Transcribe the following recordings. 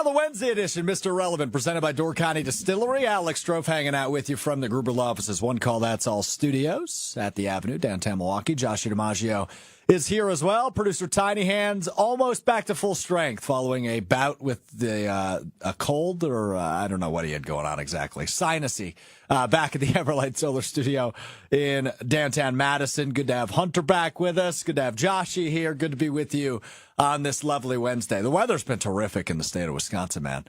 the Wednesday edition, Mr. Relevant, presented by Door County Distillery. Alex Strouf hanging out with you from the Gruber Law Office's One Call That's All studios at the Avenue, downtown Milwaukee. Josh DiMaggio is here as well. Producer Tiny Hands almost back to full strength following a bout with a cold, or I don't know what he had going on exactly. Sinusy. Back at the Everlight Solar Studio in downtown Madison. Good to have Hunter back with us. Good to have Joshy here. Good to be with you on this lovely Wednesday. The weather's been terrific in the state of Wisconsin, man.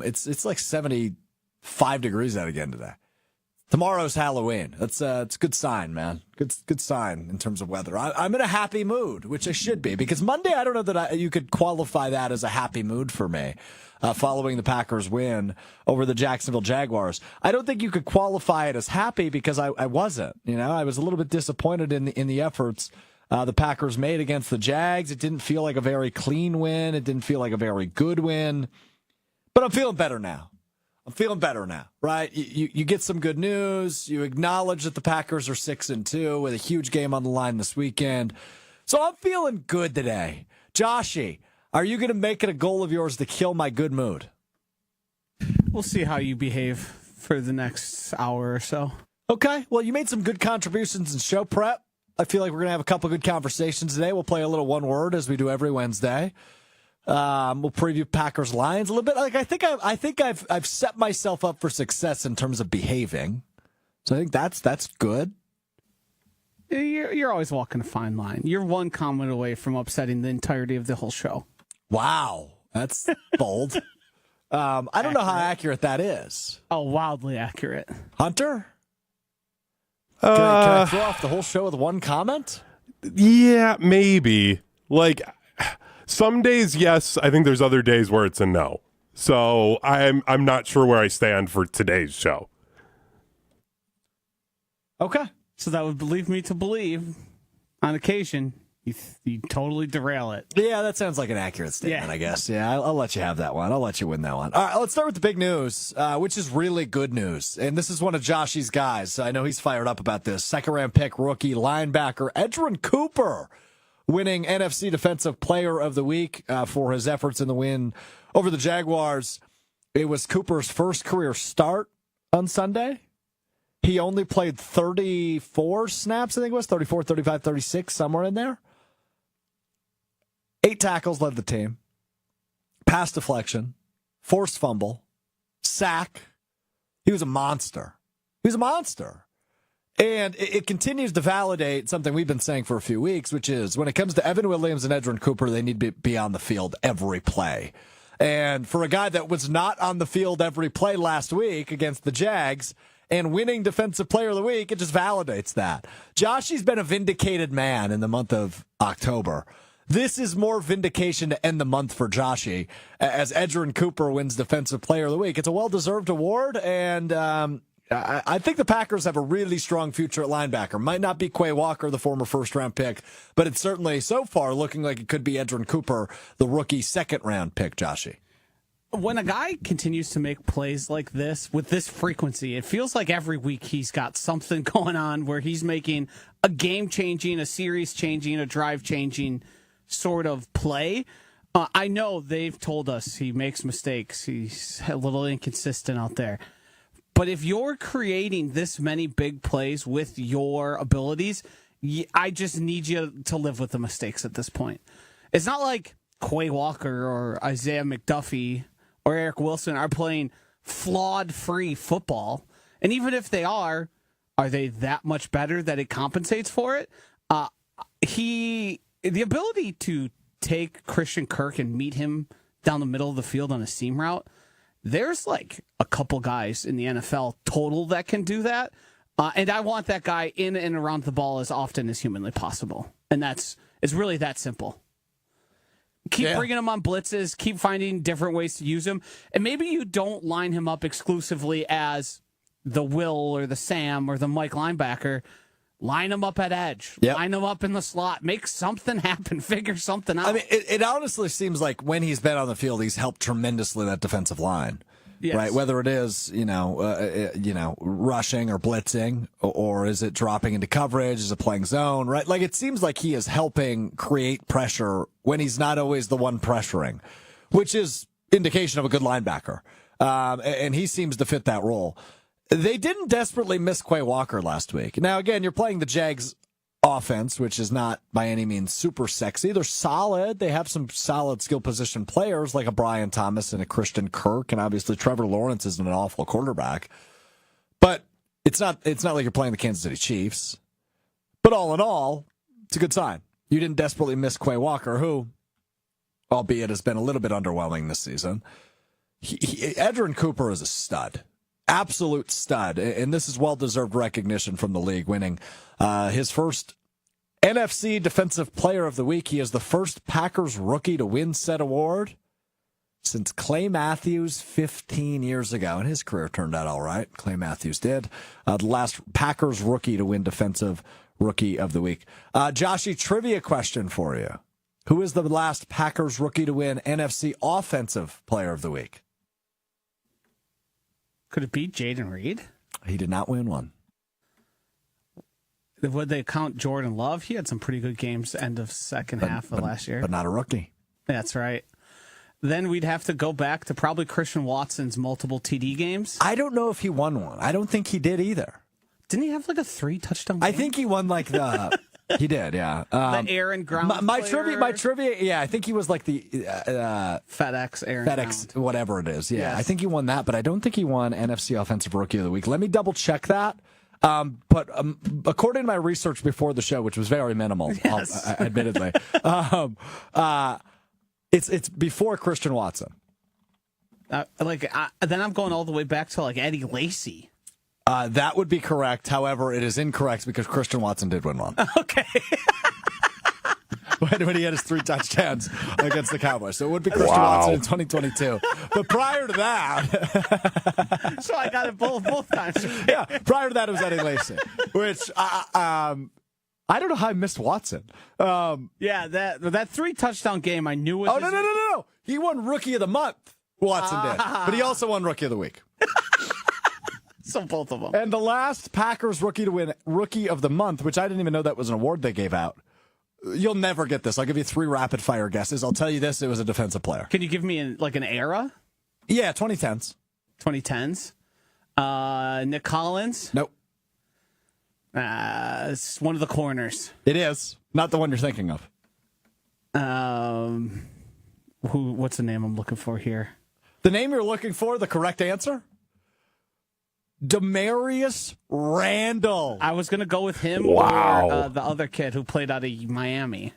It's like 75 degrees out again today. Tomorrow's Halloween. It's a good sign, man. Good sign in terms of weather. I'm in a happy mood, which I should be, because Monday, I don't know that you could qualify that as a happy mood for me. Following the Packers win over the Jacksonville Jaguars, I don't think you could qualify it as happy because I wasn't. You know, I was a little bit disappointed in the efforts the Packers made against the Jags. It didn't feel like a very clean win. It didn't feel like a very good win. But I'm feeling better now. Right? You get some good news. You acknowledge that the Packers are 6-2 with a huge game on the line this weekend. So I'm feeling good today. Joshy, are you going to make it a goal of yours to kill my good mood? We'll see how you behave for the next hour or so. Okay. Well, you made some good contributions in show prep. I feel like we're going to have a couple good conversations today. We'll play a little one word as we do every Wednesday. We'll preview Packers Lions a little bit. Like I think I've set myself up for success in terms of behaving. So I think that's good. You're always walking a fine line. You're one comment away from upsetting the entirety of the whole show. Wow, that's bold. I don't know how accurate that is. Oh, wildly accurate. Hunter? Can I throw off the whole show with one comment? Yeah, maybe. Like, some days, yes. I think there's other days where it's a no. So I'm not sure where I stand for today's show. Okay. So that would leave me to believe, on occasion, you totally derail it. Yeah, that sounds like an accurate statement, I guess. Yeah, I'll let you have that one. I'll let you win that one. All right, let's start with the big news, which is really good news. And this is one of Joshy's guys. I know he's fired up about this. Second-round pick rookie linebacker Edgerrin Cooper winning NFC Defensive Player of the Week for his efforts in the win over the Jaguars. It was Cooper's first career start on Sunday. He only played 34 snaps, I think it was, 34, 35, 36, somewhere in there. 8 tackles led the team. Pass deflection, forced fumble, sack. He was a monster. And it continues to validate something we've been saying for a few weeks, which is when it comes to Evan Williams and Edgerrin Cooper, they need to be on the field every play. And for a guy that was not on the field every play last week against the Jags and winning Defensive Player of the Week, it just validates that. Joshy's been a vindicated man in the month of October. This is more vindication to end the month for Joshy as Edgerrin Cooper wins Defensive Player of the Week. It's a well-deserved award, and I think the Packers have a really strong future at linebacker. Might not be Quay Walker, the former first-round pick, but it's certainly so far looking like it could be Edgerrin Cooper, the rookie second-round pick, Joshy. When a guy continues to make plays like this with this frequency, it feels like every week he's got something going on where he's making a game-changing, a series-changing, a drive-changing sort of play. I know they've told us he makes mistakes. He's a little inconsistent out there. But if you're creating this many big plays with your abilities, I just need you to live with the mistakes at this point. It's not like Quay Walker or Isaiah McDuffie or Eric Wilson are playing flawed-free football. And even if they are they that much better that it compensates for it? The ability to take Christian Kirk and meet him down the middle of the field on a seam route, there's like a couple guys in the NFL total that can do that. And I want that guy in and around the ball as often as humanly possible. And it's really that simple. Keep bringing him on blitzes, keep finding different ways to use him. And maybe you don't line him up exclusively as the Will or the Sam or the Mike linebacker. Line him up at edge. Yep. Line him up in the slot. Make something happen. Figure something out. I mean, it honestly seems like when he's been on the field, he's helped tremendously that defensive line. Yes. Right? Whether it is, rushing or blitzing, or is it dropping into coverage? Is it playing zone? Right? Like, it seems like he is helping create pressure when he's not always the one pressuring, which is indication of a good linebacker. And he seems to fit that role. They didn't desperately miss Quay Walker last week. Now, again, you're playing the Jags offense, which is not by any means super sexy. They're solid. They have some solid skill position players like a Brian Thomas and a Christian Kirk, and obviously Trevor Lawrence isn't an awful quarterback. But it's not like you're playing the Kansas City Chiefs. But all in all, it's a good sign. You didn't desperately miss Quay Walker, who, albeit has been a little bit underwhelming this season. Edgerrin Cooper is a stud. Absolute stud, and this is well-deserved recognition from the league, winning his first NFC Defensive Player of the Week. He is the first Packers rookie to win said award since Clay Matthews 15 years ago, and his career turned out all right. Clay Matthews did. The last Packers rookie to win Defensive Rookie of the Week. Joshy, trivia question for you. Who is the last Packers rookie to win NFC Offensive Player of the Week? Could it be Jaden Reed? He did not win one. Would they count Jordan Love? He had some pretty good games end of second half of last year. But not a rookie. That's right. Then we'd have to go back to probably Christian Watson's multiple TD games. I don't know if he won one. I don't think he did either. Didn't he have like a 3-touchdown game? I think he won like the... He did, yeah. The Aaron Ground my trivia, yeah, I think he was like the FedEx Aaron FedEx, Ground. whatever it is. Yeah, Yes. I think he won that, but I don't think he won NFC Offensive Rookie of the Week. Let me double check that. But according to my research before the show, which was very minimal, Yes. admittedly, it's before Christian Watson. Then I'm going all the way back to like Eddie Lacy. That would be correct. However, it is incorrect because Christian Watson did win one. Okay. when he had his 3 touchdowns against the Cowboys. So it would be Christian Watson in 2022. But prior to that... So I got it both times. Yeah, prior to that it was Eddie Lacy, which I don't know how I missed Watson. Yeah, that 3-touchdown game I knew was... Oh, no. He won Rookie of the Month, Watson did. But he also won Rookie of the Week. So both of them. And the last Packers rookie to win Rookie of the Month, which I didn't even know that was an award they gave out. You'll never get this. I'll give you 3 rapid-fire guesses. I'll tell you this, it was a defensive player. Can you give me an era? Yeah, 2010s. 2010s. Nick Collins? Nope. It's one of the corners. It is. Not the one you're thinking of. What's the name I'm looking for here? The name you're looking for, the correct answer? Demarius Randall. I was going to go with him Wow. or the other kid who played out of Miami.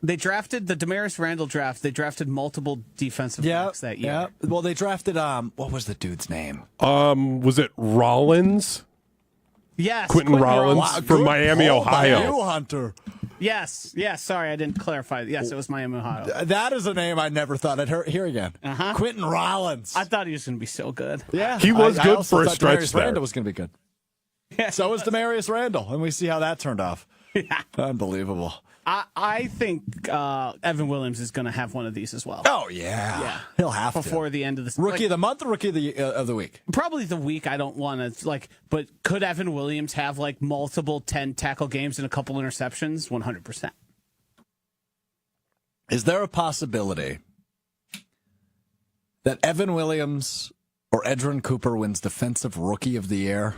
They drafted the Demarius Randall draft. They drafted multiple defensive backs that year. Yeah. Well, they drafted, what was the dude's name? Was it Rollins? Yes. Quentin Rollins Wow, from good Miami, pull by Ohio. you, Hunter. Yes. Sorry, I didn't clarify. Yes, it was Miami, Ohio. That is a name I never thought I'd hear again. Uh-huh. Quentin Rollins. I thought he was going to be so good. Yeah, He was I good also for a thought stretch Demarius there. Randall was going to be good. Yeah. So was Demarius Randall, and we see how that turned off. Yeah. Unbelievable. I think Evan Williams is going to have one of these as well. Oh yeah, he'll have Before to. the end of the Rookie of the month or rookie of the week? Probably the week. I don't want to but could Evan Williams have like multiple 10 tackle games and a couple interceptions? 100%. Is there a possibility that Evan Williams or Edgerrin Cooper wins Defensive Rookie of the Year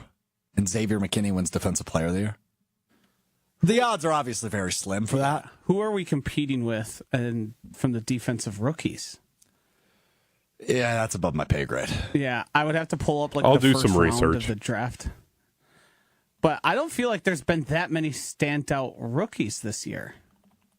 and Xavier McKinney wins Defensive Player of the Year? The odds are obviously very slim for that. Who are we competing with from the defensive rookies? Yeah, that's above my pay grade. Yeah, I would have to pull up I'll the do first some round research. of the draft. But I don't feel like there's been that many standout rookies this year.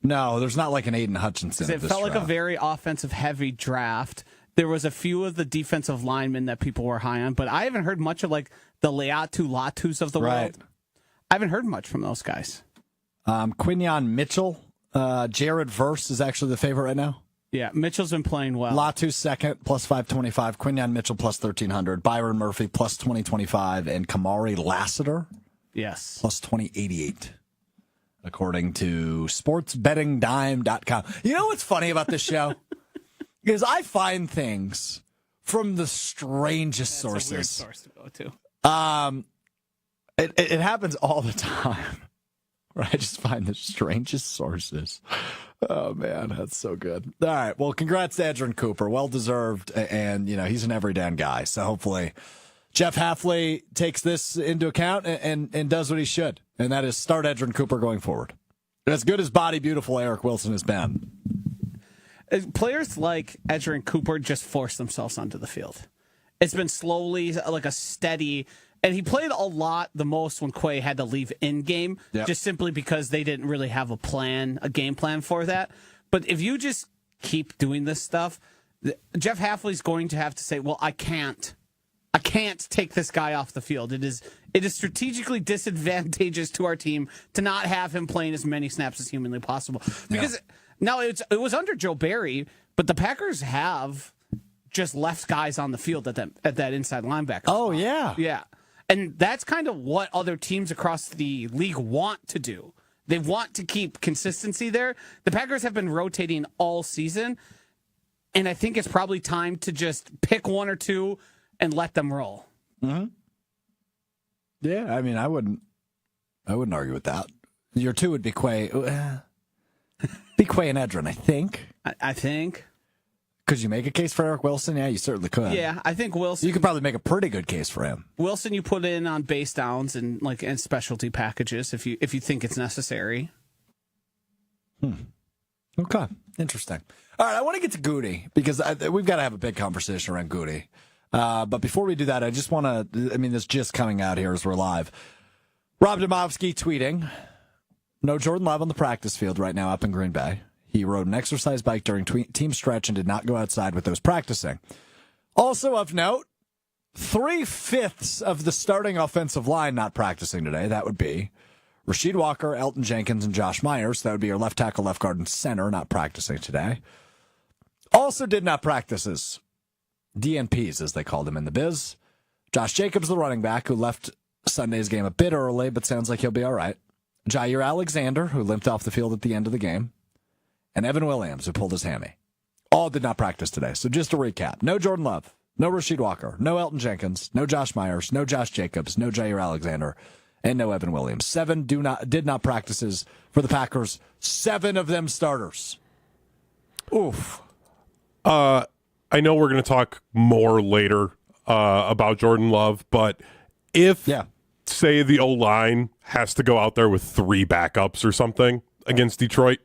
No, there's not like an Aiden Hutchinson. It felt like a very offensive-heavy draft. There was a few of the defensive linemen that people were high on, but I haven't heard much of like the Latus of the world. I haven't heard much from those guys. Quinyon Mitchell, Jared Verse is actually the favorite right now. Yeah, Mitchell's been playing well. Latu second, plus 525. Quinyon Mitchell, plus 1,300. Byron Murphy, plus 2025. And Kamari Lassiter, Yes. plus 2088. According to sportsbettingdime.com. You know what's funny about this show? Is I find things from the strangest sources. It's a weird source to go to. It happens all the time. where I just find the strangest sources. Oh, man, that's so good. All right, well, congrats to Edgerrin Cooper. Well-deserved, and, he's an every down guy. So hopefully Jeff Hafley takes this into account and does what he should, and that is start Edgerrin Cooper going forward. As good as body beautiful Eric Wilson has been. Players like Edgerrin Cooper just force themselves onto the field. It's been slowly, like a steady, and he played a lot the most when Quay had to leave in-game, just simply because they didn't really have a game plan for that. But if you just keep doing this stuff, Jeff Hafley's going to have to say, well, I can't take this guy off the field. It is strategically disadvantageous to our team to not have him playing as many snaps as humanly possible. Because now it was under Joe Barry, but the Packers have just left guys on the field at that inside linebacker. Oh, spot. Yeah. And that's kind of what other teams across the league want to do. They want to keep consistency there. The Packers have been rotating all season, and I think it's probably time to just pick one or two and let them roll. Mm-hmm. Yeah, I mean, I wouldn't argue with that. Your two would be Quay. Be Quay and Edgerrin, I think. I think. Could you make a case for Eric Wilson? Yeah, you certainly could. Yeah, I think Wilson. You could probably make a pretty good case for him. Wilson, you put in on base downs and specialty packages if you think it's necessary. Okay, interesting. All right, I want to get to Goody because we've got to have a big conversation around Goody. But before we do that, I just want to. I mean, this just coming out here as we're live. Rob Domofsky tweeting, "No Jordan Love on the practice field right now up in Green Bay. He rode an exercise bike during team stretch and did not go outside with those practicing. Also of note, 3/5 of the starting offensive line not practicing today. That would be Rasheed Walker, Elton Jenkins, and Josh Myers. That would be your left tackle, left guard, and center not practicing today. Also did not practice DNPs, as they called them in the biz. Josh Jacobs, the running back, who left Sunday's game a bit early, but sounds like he'll be all right. Jair Alexander, who limped off the field at the end of the game. And Evan Williams, who pulled his hammy. All did not practice today. So just to recap, no Jordan Love, no Rasheed Walker, no Elton Jenkins, no Josh Myers, no Josh Jacobs, no Jair Alexander, and no Evan Williams. 7 did not practices for the Packers. 7 of them starters. Oof. I know we're going to talk more later about Jordan Love, but if, say, the O-line has to go out there with 3 backups or something against Detroit,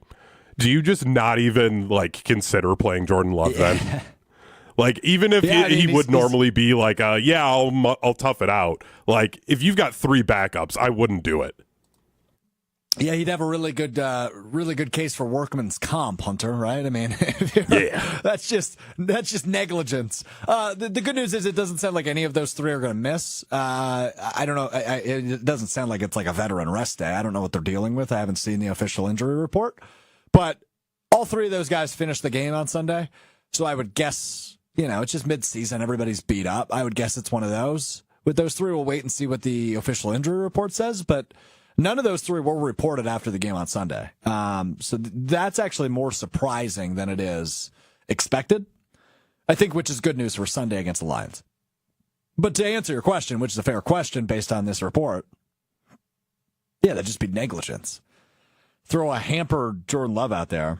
do you just not even consider playing Jordan Love then? Even if he would normally be I'll tough it out. If you've got 3 backups, I wouldn't do it. Yeah, he'd have a really good case for workman's comp, Hunter. Right? I mean, that's just negligence. The good news is it doesn't sound like any of those 3 are going to miss. I don't know. It doesn't sound like it's like a veteran rest day. I don't know what they're dealing with. I haven't seen the official injury report. But all 3 of those guys finished the game on Sunday. So I would guess, it's just mid-season. Everybody's beat up. I would guess it's one of those. With those 3, we'll wait and see what the official injury report says. But none of those 3 were reported after the game on Sunday. So that's actually more surprising than it is expected, I think, which is good news for Sunday against the Lions. But to answer your question, which is a fair question based on this report, that'd just be negligence. Throw a hampered Jordan Love out there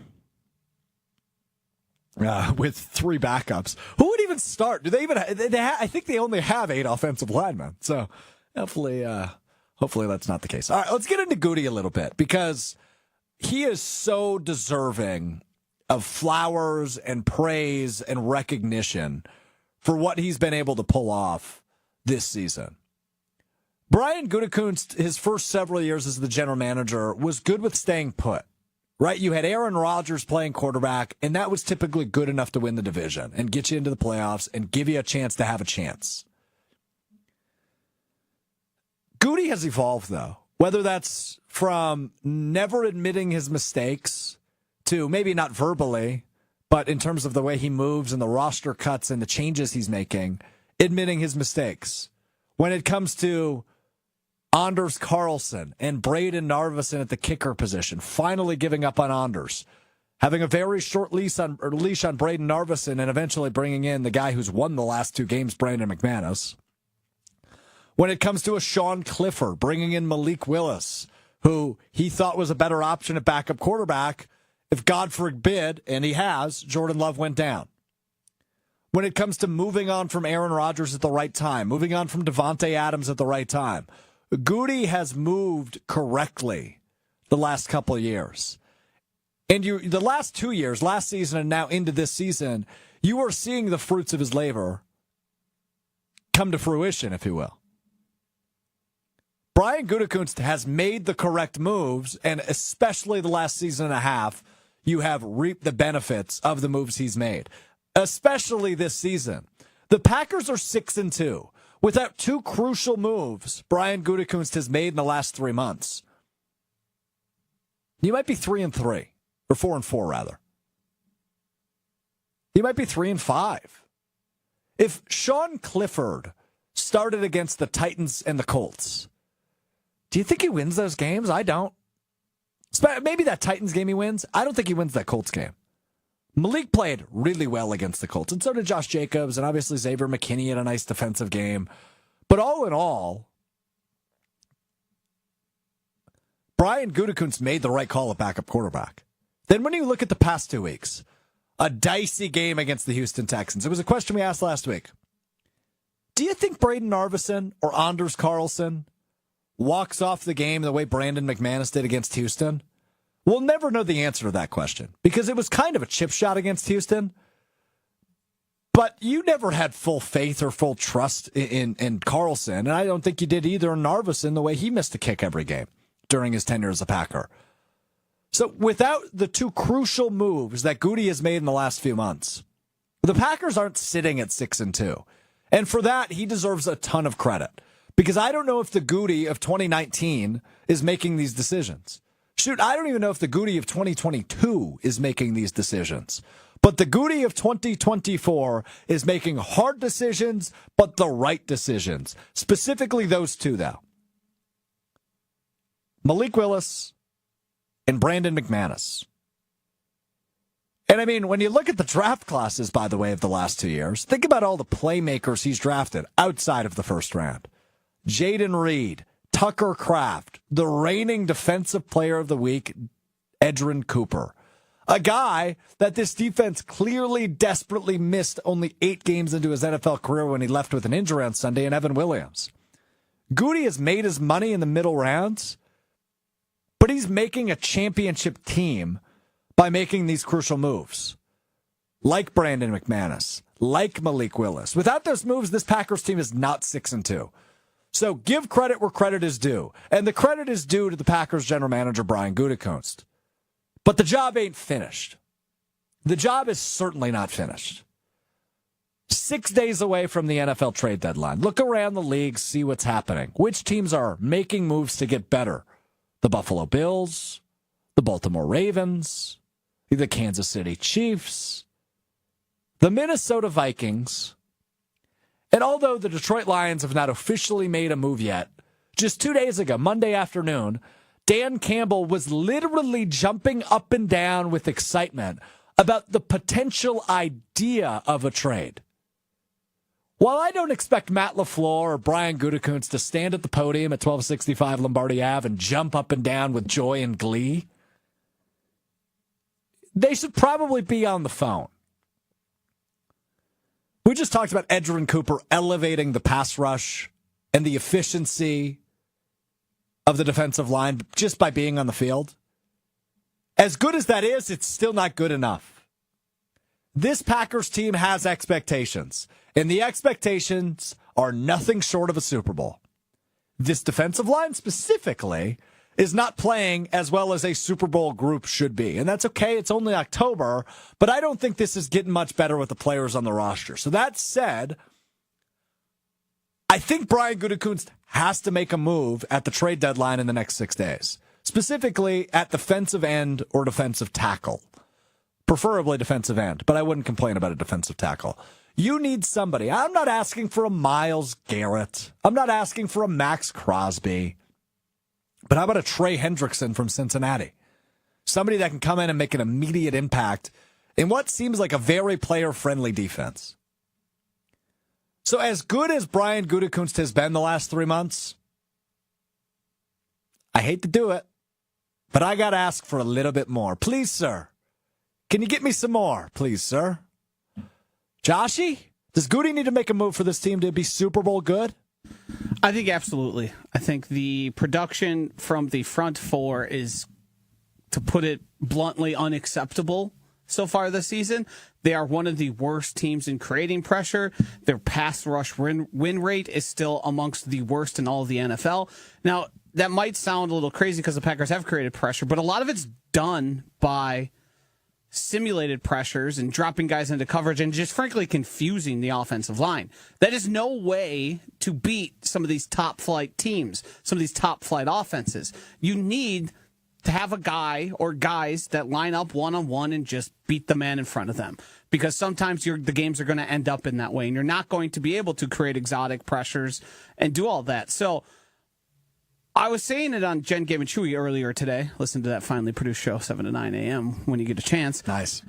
with 3 backups. Who would even start? Do they even? I think they only have 8 offensive linemen. So hopefully that's not the case. All right, let's get into Goody a little bit because he is so deserving of flowers and praise and recognition for what he's been able to pull off this season. Brian Gutekunst, his first several years as the general manager, was good with staying put, right? You had Aaron Rodgers playing quarterback, and that was typically good enough to win the division and get you into the playoffs and give you a chance to have a chance. Goody has evolved, though, whether that's from never admitting his mistakes to maybe not verbally, but in terms of the way he moves and the roster cuts and the changes he's making, admitting his mistakes. When it comes to Anders Carlson and Braden Narvison at the kicker position, finally giving up on Anders, having a very short leash on Braden Narvison, and eventually bringing in the guy who's won the last 2 games, Brandon McManus. When it comes to a Sean Clifford, bringing in Malik Willis, who he thought was a better option at backup quarterback if, God forbid, and he has, Jordan Love went down. When it comes to moving on from Aaron Rodgers at the right time, moving on from Devontae Adams at the right time, Goody has moved correctly the last couple of years. And the last 2 years, last season and now into this season, you are seeing the fruits of his labor come to fruition, if you will. Brian Gutekunst has made the correct moves, and especially the last season and a half, you have reaped the benefits of the moves he's made. Especially this season. The Packers are 6-2 without two crucial moves Brian Gutekunst has made in the last 3 months. You might be 3-3, or 4-4 rather. You might be 3-5. If Sean Clifford started against the Titans and the Colts, do you think he wins those games? I don't. Maybe that Titans game he wins. I don't think he wins that Colts game. Malik played really well against the Colts, and so did Josh Jacobs, and obviously Xavier McKinney had a nice defensive game. But all in all, Brian Gutekunst made the right call at backup quarterback. Then when you look at the past 2 weeks, a dicey game against the Houston Texans. It was a question we asked last week. Do you think Braden Arvison or Anders Carlson walks off the game the way Brandon McManus did against Houston? We'll never know the answer to that question because it was kind of a chip shot against Houston. But you never had full faith or full trust in Carlson, and I don't think you did either in Arvison the way he missed a kick every game during his tenure as a Packer. So without the two crucial moves that Goody has made in the last few months, the Packers aren't sitting at 6-2. And for that, he deserves a ton of credit. Because I don't know if the Goody of 2019 is making these decisions. Shoot, I don't even know if the Goody of 2022 is making these decisions. But the Goody of 2024 is making hard decisions, but the right decisions. Specifically those two, though. Malik Willis and Brandon McManus. And I mean, when you look at the draft classes, by the way, of the last 2 years, think about all the playmakers he's drafted outside of the first round. Jaden Reed, Tucker Kraft, the reigning Defensive Player of the Week, Edgerrin Cooper. A guy that this defense clearly desperately missed only 8 games into his NFL career when he left with an injury on Sunday, and Evan Williams. Goody has made his money in the middle rounds, but he's making a championship team by making these crucial moves. Like Brandon McManus, like Malik Willis. Without those moves, this Packers team is not 6-2. So give credit where credit is due. And the credit is due to the Packers general manager, Brian Gutekunst. But the job ain't finished. The job is certainly not finished. 6 days away from the NFL trade deadline. Look around the league, see what's happening. Which teams are making moves to get better? The Buffalo Bills, the Baltimore Ravens, the Kansas City Chiefs, the Minnesota Vikings. And although the Detroit Lions have not officially made a move yet, just 2 days ago, Monday afternoon, Dan Campbell was literally jumping up and down with excitement about the potential idea of a trade. While I don't expect Matt LaFleur or Brian Gutekunst to stand at the podium at 1265 Lombardi Ave and jump up and down with joy and glee, they should probably be on the phone. We just talked about Edgerrin Cooper elevating the pass rush and the efficiency of the defensive line just by being on the field. As good as that is, it's still not good enough. This Packers team has expectations, and the expectations are nothing short of a Super Bowl. This defensive line specifically is not playing as well as a Super Bowl group should be. And that's okay. It's only October, but I don't think this is getting much better with the players on the roster. So that said, I think Brian Gutekunst has to make a move at the trade deadline in the next 6 days, specifically at defensive end or defensive tackle, preferably defensive end, but I wouldn't complain about a defensive tackle. You need somebody. I'm not asking for a Myles Garrett. I'm not asking for a Max Crosby. But how about a Trey Hendrickson from Cincinnati? Somebody that can come in and make an immediate impact in what seems like a very player-friendly defense. So as good as Brian Gutekunst has been the last 3 months, I hate to do it, But I got to ask for a little bit more. Please, sir. Can you get me some more? Please, sir. Joshy, does Goody need to make a move for this team to be Super Bowl good? I think absolutely. I think the production from the front four is, to put it bluntly, unacceptable so far this season. They are one of the worst teams in creating pressure. Their pass rush win rate is still amongst the worst in all of the NFL. Now, that might sound a little crazy because the Packers have created pressure, but a lot of it's done by simulated pressures and dropping guys into coverage and just frankly confusing the offensive line. That is no way to beat some of these top flight teams, some of these top flight offenses. You need to have a guy or guys that line up one-on-one and just beat the man in front of them. Because sometimes the games are going to end up in that way, and you're not going to be able to create exotic pressures and do all that. So I was saying it on Jen, Gabe, and Chewy earlier today. Listen to that finely produced show, 7 to 9 a.m. when you get a chance. Nice.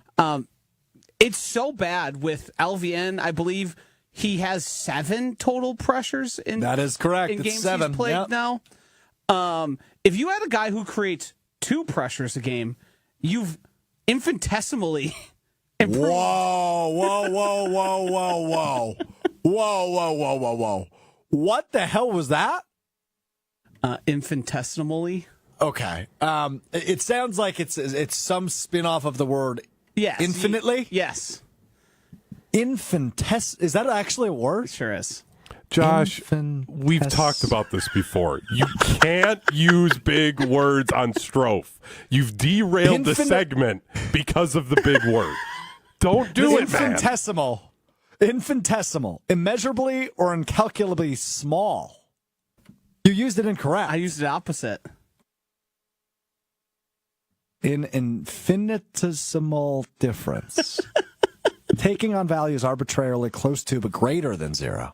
It's so bad with LVN. I believe he has 7 total pressures in that is correct. in it's games 7. he's played Yep. now. If you had a guy who creates 2 pressures a game, you've infinitesimally improved. Whoa. Whoa. What the hell was that? Infinitesimally. Okay. It sounds like it's some spin-off of the word Yes. infinitely. Yes. Is that actually a word? It sure is. Josh, we've talked about this before. You can't use big words on Strouf. You've derailed the segment because of the big word. Don't do it, man. Infinitesimal. Immeasurably or incalculably small. You used it incorrect. I used it opposite. In infinitesimal difference. Taking on values arbitrarily close to but greater than 0.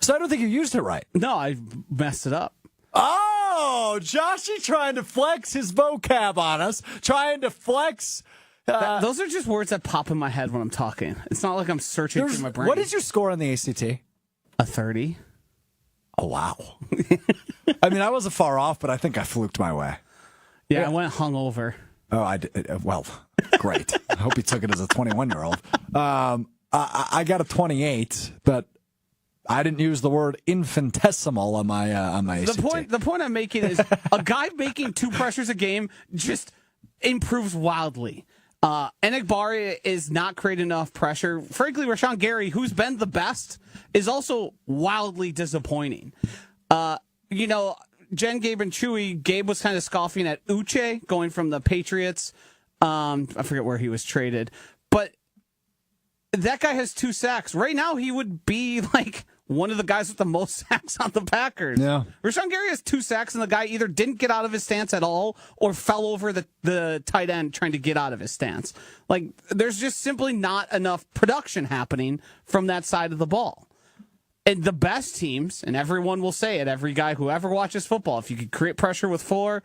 So I don't think you used it right. No, I messed it up. Oh, Joshy trying to flex his vocab on us, trying to flex. Those are just words that pop in my head when I'm talking. It's not like I'm searching through my brain. What is your score on the ACT? A 30. Oh, wow. I mean, I wasn't far off, but I think I fluked my way. Yeah, I went hungover. Oh, I did. Well, great. I hope you took it as a 21-year-old. I got a 28, but I didn't use the word infinitesimal on my ACT. The point I'm making is a guy making 2 pressures a game just improves wildly. Enigbari is not creating enough pressure. Frankly, Rashawn Gary, who's been the best, is also wildly disappointing. Jen, Gabe, and Chewy, Gabe was kind of scoffing at Uche going from the Patriots. I forget where he was traded. But that guy has 2 sacks. Right now, he would be like one of the guys with the most sacks on the Packers. Yeah. Rashawn Gary has 2 sacks, and the guy either didn't get out of his stance at all or fell over the tight end trying to get out of his stance. Like, there's just simply not enough production happening from that side of the ball. And the best teams, and everyone will say it, every guy who ever watches football, if you could create pressure with 4,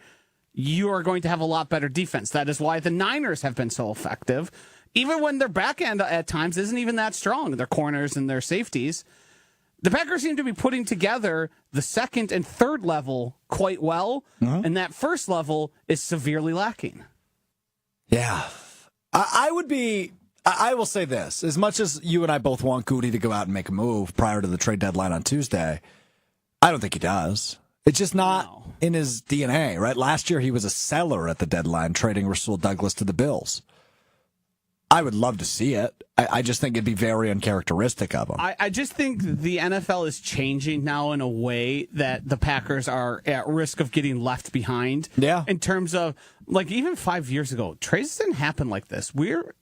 you are going to have a lot better defense. That is why the Niners have been so effective. Even when their back end at times isn't even that strong, their corners and their safeties. The Packers seem to be putting together the second and third level quite well, and that first level is severely lacking. Yeah. I will say this. As much as you and I both want Goody to go out and make a move prior to the trade deadline on Tuesday, I don't think he does. It's just not in his DNA, right? Last year he was a seller at the deadline, trading Rasul Douglas to the Bills. I would love to see it. I just think it'd be very uncharacteristic of him. I just think the NFL is changing now in a way that the Packers are at risk of getting left behind. Yeah. In terms of, like, even 5 years ago, trades didn't happen like this. We're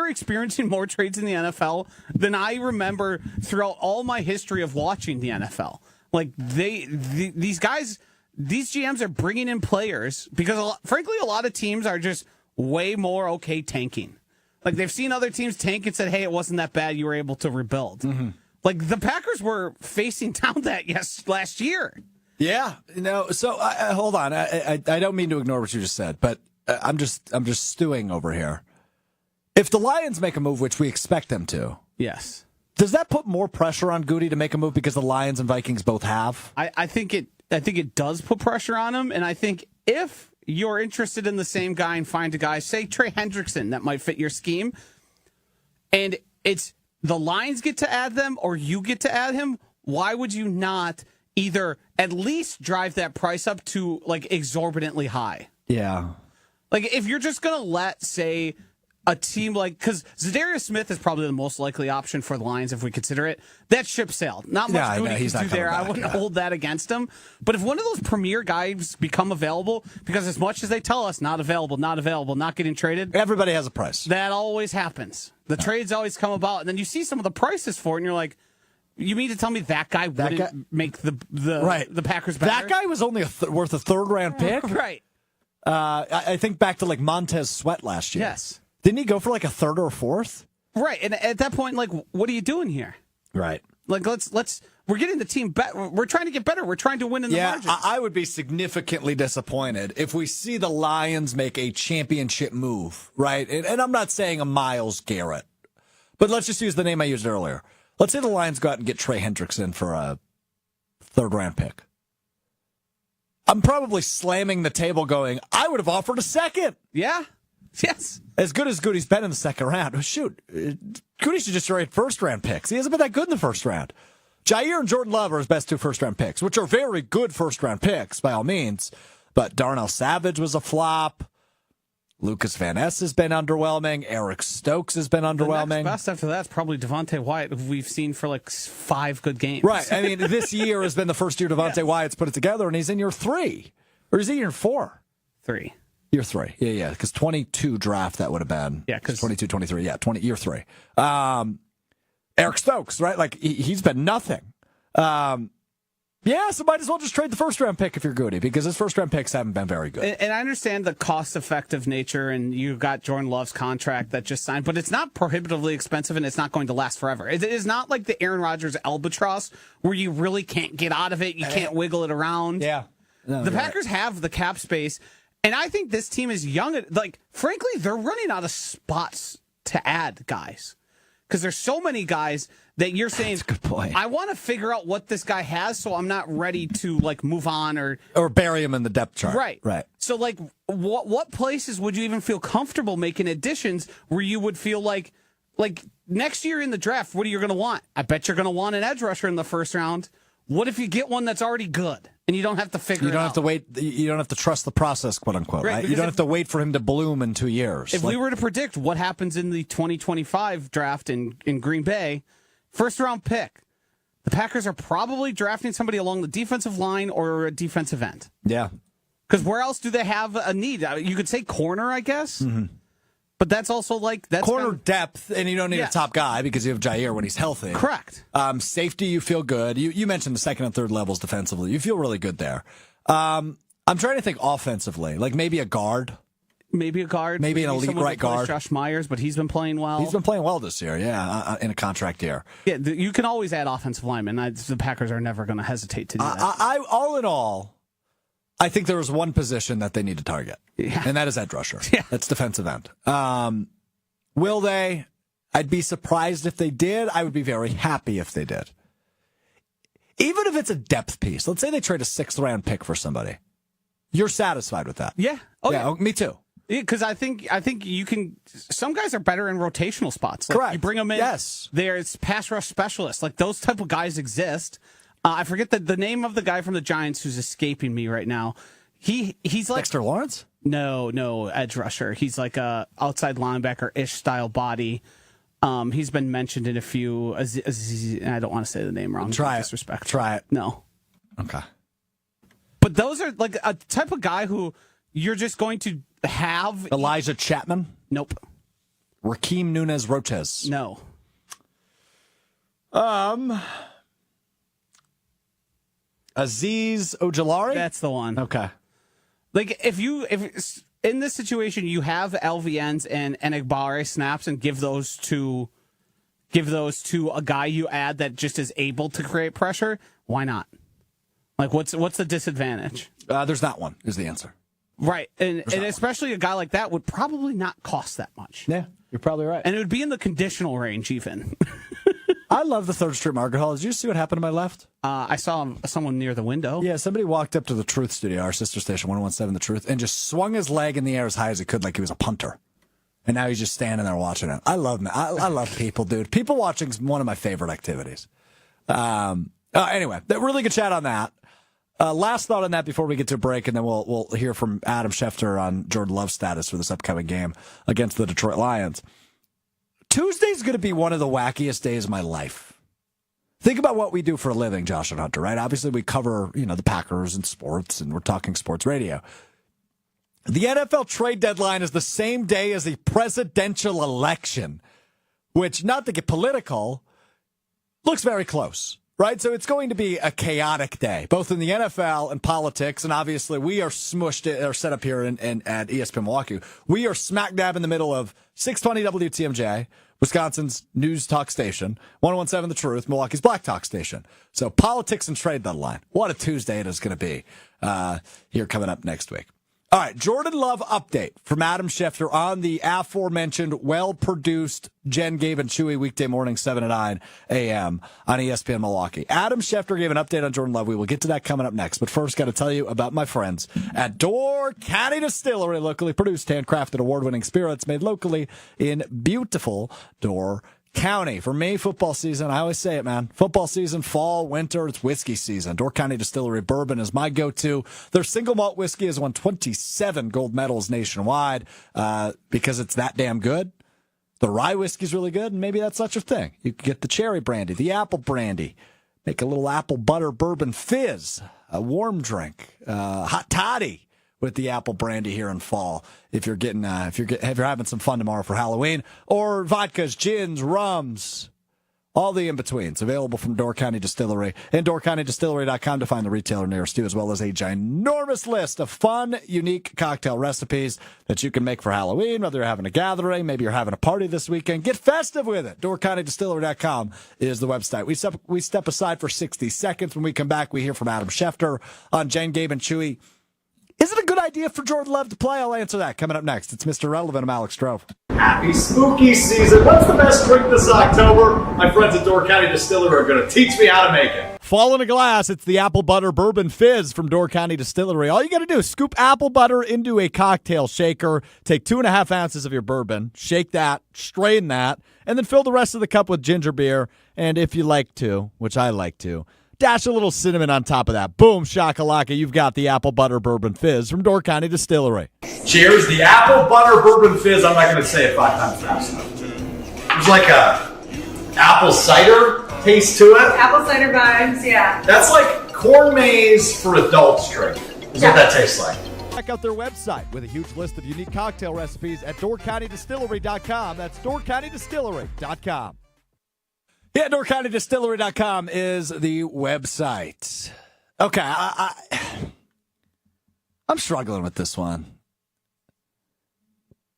experiencing more trades in the NFL than I remember throughout all my history of watching the NFL. Like, these guys, these GMs are bringing in players because, frankly, a lot of teams are just way more okay tanking. Like, they've seen other teams tank and said, hey, it wasn't that bad. You were able to rebuild. Mm-hmm. Like, the Packers were facing down that last year. Yeah. So hold on. I don't mean to ignore what you just said, but I'm just stewing over here. If the Lions make a move, which we expect them to. Yes. Does that put more pressure on Goody to make a move because the Lions and Vikings both have? I think it does put pressure on him, and I think if you're interested in the same guy and find a guy, say Trey Hendrickson, that might fit your scheme, and it's the Lions get to add them or you get to add him, why would you not either at least drive that price up to like exorbitantly high? Yeah. Like if you're just going to let, say, a team like, because Zadarius Smith is probably the most likely option for the Lions if we consider it. That ship sailed. Not much good he can do there. I wouldn't hold that against him. But if one of those premier guys become available, because as much as they tell us not available, not getting traded, everybody has a price. That always happens. The trades always come about, and then you see some of the prices for it, and you're like, you mean to tell me that guy wouldn't make the Packers better? That guy was only worth a third-round pick? Right. I think back to like Montez Sweat last year. Yes. Didn't he go for like a third or a fourth? Right. And at that point, like, what are you doing here? Right. Like, we're getting the team better. We're trying to get better. We're trying to win in the margins. I would be significantly disappointed if we see the Lions make a championship move, right? And I'm not saying a Myles Garrett, but let's just use the name I used earlier. Let's say the Lions go out and get Trey Hendrickson for a third-round pick. I'm probably slamming the table going, I would have offered a second. Yeah. Yes. As good as Goody's been in the second round. Oh, shoot. Goody should just trade first-round picks. He hasn't been that good in the first round. Jair and Jordan Love are his best 2 first-round picks, which are very good first-round picks, by all means. But Darnell Savage was a flop. Lucas Van Ness has been underwhelming. Eric Stokes has been underwhelming. The next best after that's probably Devontae Wyatt, who we've seen for like 5 good games. Right. I mean, this year has been the first year Devontae Wyatt's put it together, and he's in year 3. Or is he year 4? 3. Year 3. Yeah. Because 22 draft, that would have been. Yeah, because 22, 23. Yeah, year 3. Eric Stokes, right? Like, he's been nothing. So might as well just trade the first-round pick if you're Goody, because his first-round picks haven't been very good. And I understand the cost-effective nature, and you got Jordan Love's contract that just signed, but it's not prohibitively expensive, and it's not going to last forever. It is not like the Aaron Rodgers albatross, where you really can't get out of it, you can't wiggle it around. Yeah. No, the Packers have the cap space, and I think this team is young. Like, frankly, they're running out of spots to add guys. Because there's so many guys that you're saying, that's a good point. I want to figure out what this guy has, so I'm not ready to like move on or bury him in the depth chart. Right. So like, what places would you even feel comfortable making additions where you would feel like next year in the draft, what are you going to want? I bet you're going to want an edge rusher in the first round. What if you get one that's already good and you don't have to figure it out? You don't have to wait. You don't have to trust the process, quote unquote, right? You don't have to wait for him to bloom in 2 years. If we were to predict what happens in the 2025 draft in Green Bay, first round pick, the Packers are probably drafting somebody along the defensive line or a defensive end. Yeah. Because where else do they have a need? You could say corner, I guess. Mm-hmm. But that's also like that's corner depth, and you don't need a top guy because you have Jair when he's healthy. Correct. Safety, you feel good. You mentioned the second and third levels defensively. You feel really good there. I'm trying to think offensively, like maybe a guard. Maybe an elite right guard. Josh Myers, but he's been playing well. He's been playing well this year, in a contract year. Yeah, you can always add offensive linemen. The Packers are never going to hesitate to do that. All in all, I think there was one position that they need to target, and that is edge rusher. Yeah. That's defensive end. Will they? I'd be surprised if they did. I would be very happy if they did. Even if it's a depth piece. Let's say they trade a 6th-round pick for somebody. You're satisfied with that? Yeah. Oh, me too. Because I think you can. Some guys are better in rotational spots. Like correct. You bring them in. Yes. There's pass rush specialists. Like those type of guys exist. I forget the name of the guy from the Giants who's escaping me right now. He's like Dexter Lawrence? No, edge rusher. He's like a outside linebacker-ish style body. He's been mentioned in a few. I don't want to say the name wrong. Try it. Disrespect. Try it. No. Okay. But those are like a type of guy who you're just going to have. Elijah Chapman? Nope. Rakeem Nunez-Roches? No. Azeez Ojulari? That's the one. Okay. Like if in this situation you have LVNs and Enagbare snaps and give those to a guy you add that just is able to create pressure, why not? Like what's the disadvantage? There's not one, is the answer. Right. And especially a guy like that would probably not cost that much. Yeah, you're probably right. And it would be in the conditional range even. I love the 3rd Street Market Hall. Did you see what happened to my left? I saw someone near the window. Yeah, somebody walked up to the Truth Studio, our sister station, 101.7 The Truth, and just swung his leg in the air as high as he could like he was a punter. And now he's just standing there watching it. I love people, dude. People watching is one of my favorite activities. Anyway, really good chat on that. Last thought on that before we get to a break, and then we'll hear from Adam Schefter on Jordan Love's status for this upcoming game against the Detroit Lions. Tuesday's going to be one of the wackiest days of my life. Think about what we do for a living, Josh and Hunter, right? Obviously, we cover, the Packers and sports, and we're talking sports radio. The NFL trade deadline is the same day as the presidential election, which, not to get political, looks very close, right? So it's going to be a chaotic day, both in the NFL and politics, and obviously we are smushed or set up here at ESPN Milwaukee. We are smack dab in the middle of 620 WTMJ, Wisconsin's news talk station, 101.7 The Truth, Milwaukee's Black Talk station. So politics and trade deadline. What a Tuesday it is going to be here coming up next week. All right, Jordan Love update from Adam Schefter on the aforementioned, well-produced Jen, Gabe, and Chewy weekday morning, 7 to 9 a.m. on ESPN Milwaukee. Adam Schefter gave an update on Jordan Love. We will get to that coming up next. But first, got to tell you about my friends at Door County Distillery, locally produced, handcrafted, award-winning spirits made locally in beautiful Door County. For me, football season, I always say it, man. Football season, fall, winter, it's whiskey season. Door County Distillery Bourbon is my go-to. Their single malt whiskey has won 27 gold medals nationwide because it's that damn good. The rye whiskey's really good, and maybe that's such a thing. You can get the cherry brandy, the apple brandy, make a little apple butter bourbon fizz, a warm drink, hot toddy with the apple brandy here in fall. If you're having some fun tomorrow for Halloween, or vodkas, gins, rums, all the in-betweens available from Door County Distillery and DoorCountyDistillery.com to find the retailer nearest you, as well as a ginormous list of fun, unique cocktail recipes that you can make for Halloween, whether you're having a gathering, maybe you're having a party this weekend. Get festive with it. DoorCountyDistillery.com is the website. We step aside for 60 seconds. When we come back, we hear from Adam Schefter on Jen, Gabe, and Chewy. Is it a good idea for Jordan Love to play? I'll answer that coming up next. It's Mr. Relevant. I'm Alex Strouf. Happy spooky season. What's the best drink this October? My friends at Door County Distillery are going to teach me how to make it. Fall in a glass. It's the apple butter bourbon fizz from Door County Distillery. All you got to do is scoop apple butter into a cocktail shaker, take 2.5 ounces of your bourbon, shake that, strain that, and then fill the rest of the cup with ginger beer. And if you like to, which I like to, dash a little cinnamon on top of that. Boom, shakalaka, you've got the apple butter bourbon fizz from Door County Distillery. Cheers, the apple butter bourbon fizz. I'm not going to say it 5 times fast enough. There's like a apple cider taste to it. Apple cider vibes, yeah. That's like corn maze for adults drink, is what that tastes like. Check out their website with a huge list of unique cocktail recipes at DoorCountyDistillery.com. That's DoorCountyDistillery.com. Yeah, DoorCountyDistillery.com is the website. Okay, I'm struggling with this one.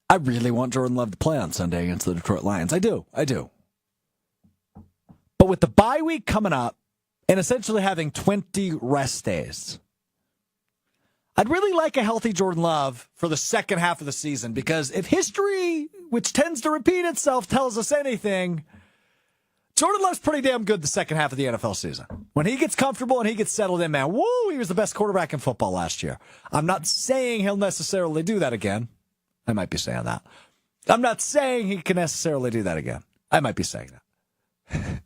I really want Jordan Love to play on Sunday against the Detroit Lions. I do. But with the bye week coming up and essentially having 20 rest days, I'd really like a healthy Jordan Love for the second half of the season, because if history, which tends to repeat itself, tells us anything, Jordan Love's pretty damn good the second half of the NFL season. When he gets comfortable and he gets settled in, man, woo, he was the best quarterback in football last year. I'm not saying he'll necessarily do that again. I might be saying that. I'm not saying he can necessarily do that again. I might be saying that.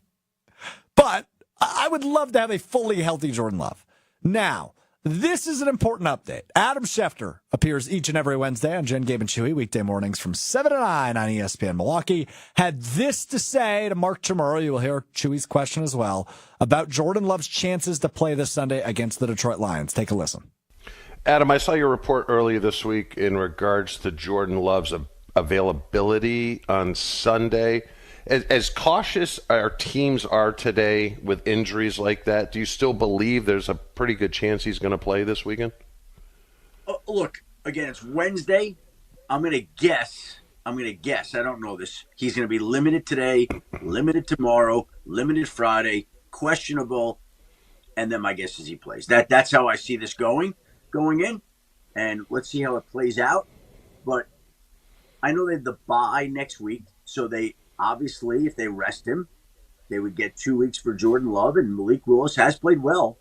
But I would love to have a fully healthy Jordan Love. Now, this is an important update. Adam Schefter appears each and every Wednesday on Jen, Gabe, and Chewy, weekday mornings from 7 to 9 on ESPN Milwaukee. Had this to say to Mark Chamorro, you will hear Chewy's question as well, about Jordan Love's chances to play this Sunday against the Detroit Lions. Take a listen. Adam, I saw your report earlier this week in regards to Jordan Love's availability on Sunday. As cautious our teams are today with injuries like that, do you still believe there's a pretty good chance he's going to play this weekend? Look, again, it's Wednesday. I'm going to guess. I don't know this. He's going to be limited today, limited tomorrow, limited Friday, questionable, and then my guess is he plays. That's how I see this going in, and let's see how it plays out. But I know they have the bye next week, so they obviously, if they rest him, They would get 2 weeks for Jordan Love, and Malik Willis has played well.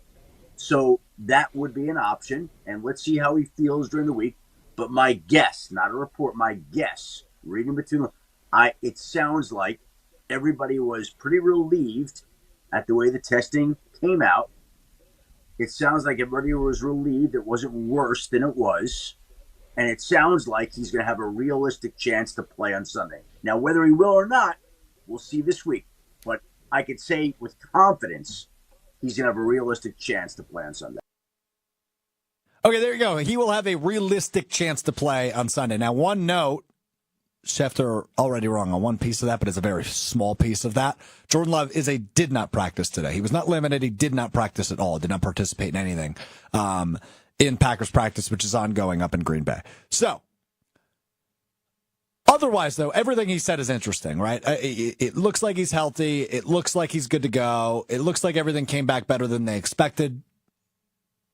So that would be an option, and let's see how he feels during the week. But my guess, not a report, my guess, reading between it sounds like everybody was pretty relieved at the way the testing came out. It sounds like everybody was relieved it wasn't worse than it was. And it sounds like he's going to have a realistic chance to play on Sunday. Now, whether he will or not, we'll see this week. But I could say with confidence he's going to have a realistic chance to play on Sunday. Okay, there you go. He will have a realistic chance to play on Sunday. Now, one note, Schefter already wrong on one piece of that, but it's a very small piece of that. Jordan Love did not practice today. He was not limited. He did not practice at all. Did not participate in anything in Packers practice, which is ongoing up in Green Bay. So, otherwise, though, everything he said is interesting, right? It looks like he's healthy. It looks like he's good to go. It looks like everything came back better than they expected.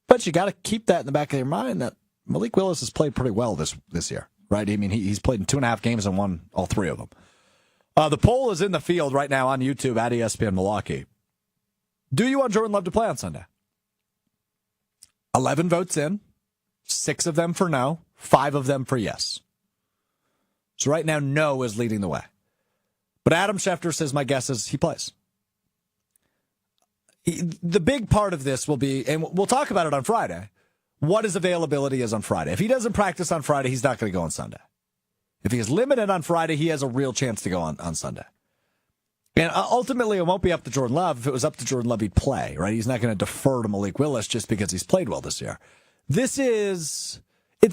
But you got to keep that in the back of your mind that Malik Willis has played pretty well this year, right? I mean, he's played in 2.5 games and won all 3 of them. The poll is in the field right now on YouTube at ESPN Milwaukee. Do you want Jordan Love to play on Sunday? 11 votes in, 6 of them for no, 5 of them for yes. So right now, no is leading the way. But Adam Schefter says, my guess is he plays. The big part of this will be, and we'll talk about it on Friday, what his availability is on Friday. If he doesn't practice on Friday, he's not going to go on Sunday. If he is limited on Friday, he has a real chance to go on Sunday. And ultimately, it won't be up to Jordan Love. If it was up to Jordan Love, he'd play, right? He's not going to defer to Malik Willis just because he's played well this year. It's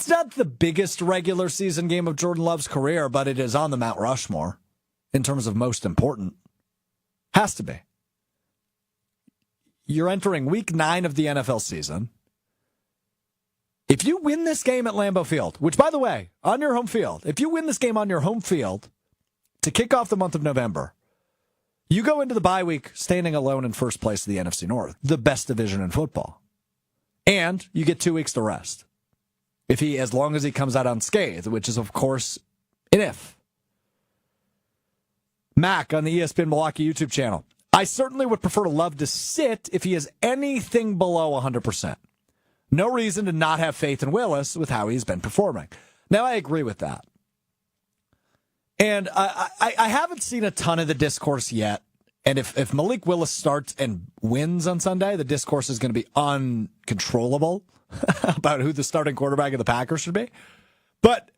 not the biggest regular season game of Jordan Love's career, but it is on the Mount Rushmore in terms of most important. Has to be. You're entering week 9 of the NFL season. If you win this game at Lambeau Field, which, by the way, on your home field, if you win this game on your home field to kick off the month of November, you go into the bye week standing alone in first place of the NFC North, the best division in football. And you get 2 weeks to rest. As long as he comes out unscathed, which is, of course, an if. Mac on the ESPN Milwaukee YouTube channel. I certainly would prefer to Love to sit if he is anything below 100%. No reason to not have faith in Willis with how he's been performing. Now, I agree with that. And I haven't seen a ton of the discourse yet. And if Malik Willis starts and wins on Sunday, the discourse is going to be uncontrollable about who the starting quarterback of the Packers should be. But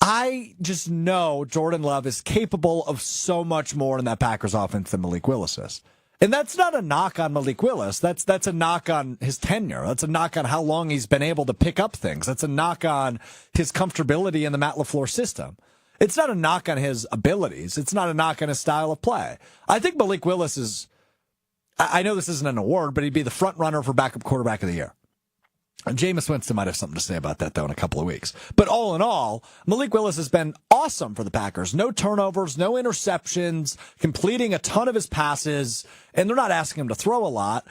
I just know Jordan Love is capable of so much more in that Packers offense than Malik Willis is. And that's not a knock on Malik Willis. That's a knock on his tenure. That's a knock on how long he's been able to pick up things. That's a knock on his comfortability in the Matt LaFleur system. It's not a knock on his abilities. It's not a knock on his style of play. I think Malik Willis is, I know this isn't an award, but he'd be the front runner for backup quarterback of the year. And Jameis Winston might have something to say about that, though, in a couple of weeks. But all in all, Malik Willis has been awesome for the Packers. No turnovers, no interceptions, completing a ton of his passes, and they're not asking him to throw a lot.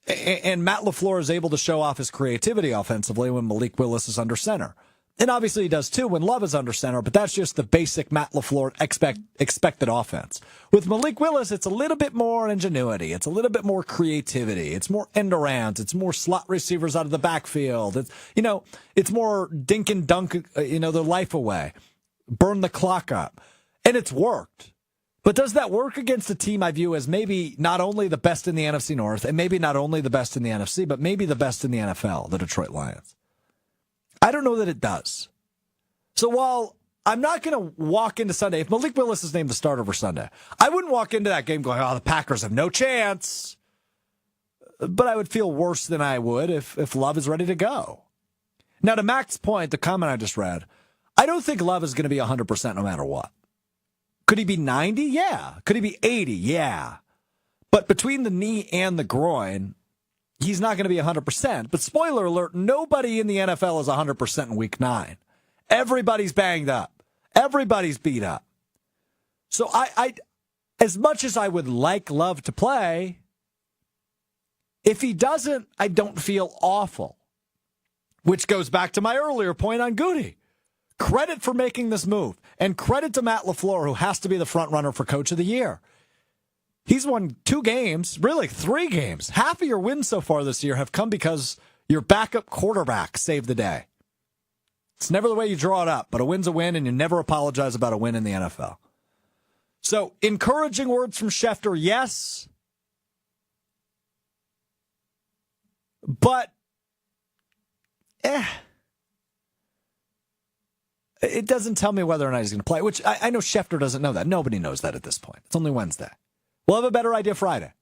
And Matt LaFleur is able to show off his creativity offensively when Malik Willis is under center. And obviously he does too when Love is under center, but that's just the basic Matt LaFleur expected offense. With Malik Willis, it's a little bit more ingenuity. It's a little bit more creativity. It's more end arounds. It's more slot receivers out of the backfield. It's more dink and dunk, their life away. Burn the clock up. And it's worked. But does that work against a team I view as maybe not only the best in the NFC North, and maybe not only the best in the NFC, but maybe the best in the NFL, the Detroit Lions? I don't know that it does. So while I'm not going to walk into Sunday, if Malik Willis is named the starter for Sunday, I wouldn't walk into that game going, the Packers have no chance. But I would feel worse than I would if Love is ready to go. Now, to Mac's point, the comment I just read, I don't think Love is going to be 100% no matter what. Could he be 90? Yeah. Could he be 80? Yeah. But between the knee and the groin, he's not going to be 100%. But spoiler alert, nobody in the NFL is 100% in week 9. Everybody's banged up. Everybody's beat up. So I as much as I would like Love to play, if he doesn't, I don't feel awful. Which goes back to my earlier point on Goody. Credit for making this move. And credit to Matt LaFleur, who has to be the front runner for Coach of the Year. He's won 2 games, really 3 games. Half of your wins so far this year have come because your backup quarterback saved the day. It's never the way you draw it up, but a win's a win, and you never apologize about a win in the NFL. So, encouraging words from Schefter, yes. But, it doesn't tell me whether or not he's going to play, which I know Schefter doesn't know that. Nobody knows that at this point. It's only Wednesday. We'll have a better idea Friday.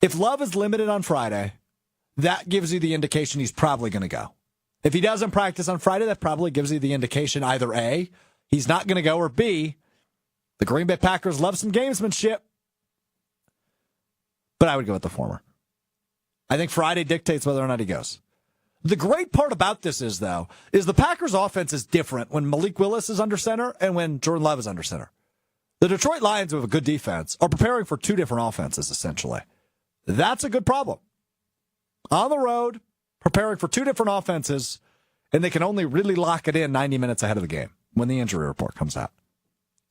If Love is limited on Friday, that gives you the indication he's probably going to go. If he doesn't practice on Friday, that probably gives you the indication either A, he's not going to go, or B, the Green Bay Packers love some gamesmanship. But I would go with the former. I think Friday dictates whether or not he goes. The great part about this is, though, is the Packers' offense is different when Malik Willis is under center and when Jordan Love is under center. The Detroit Lions, who have a good defense, are preparing for 2 different offenses, essentially. That's a good problem. On the road, preparing for 2 different offenses, and they can only really lock it in 90 minutes ahead of the game when the injury report comes out.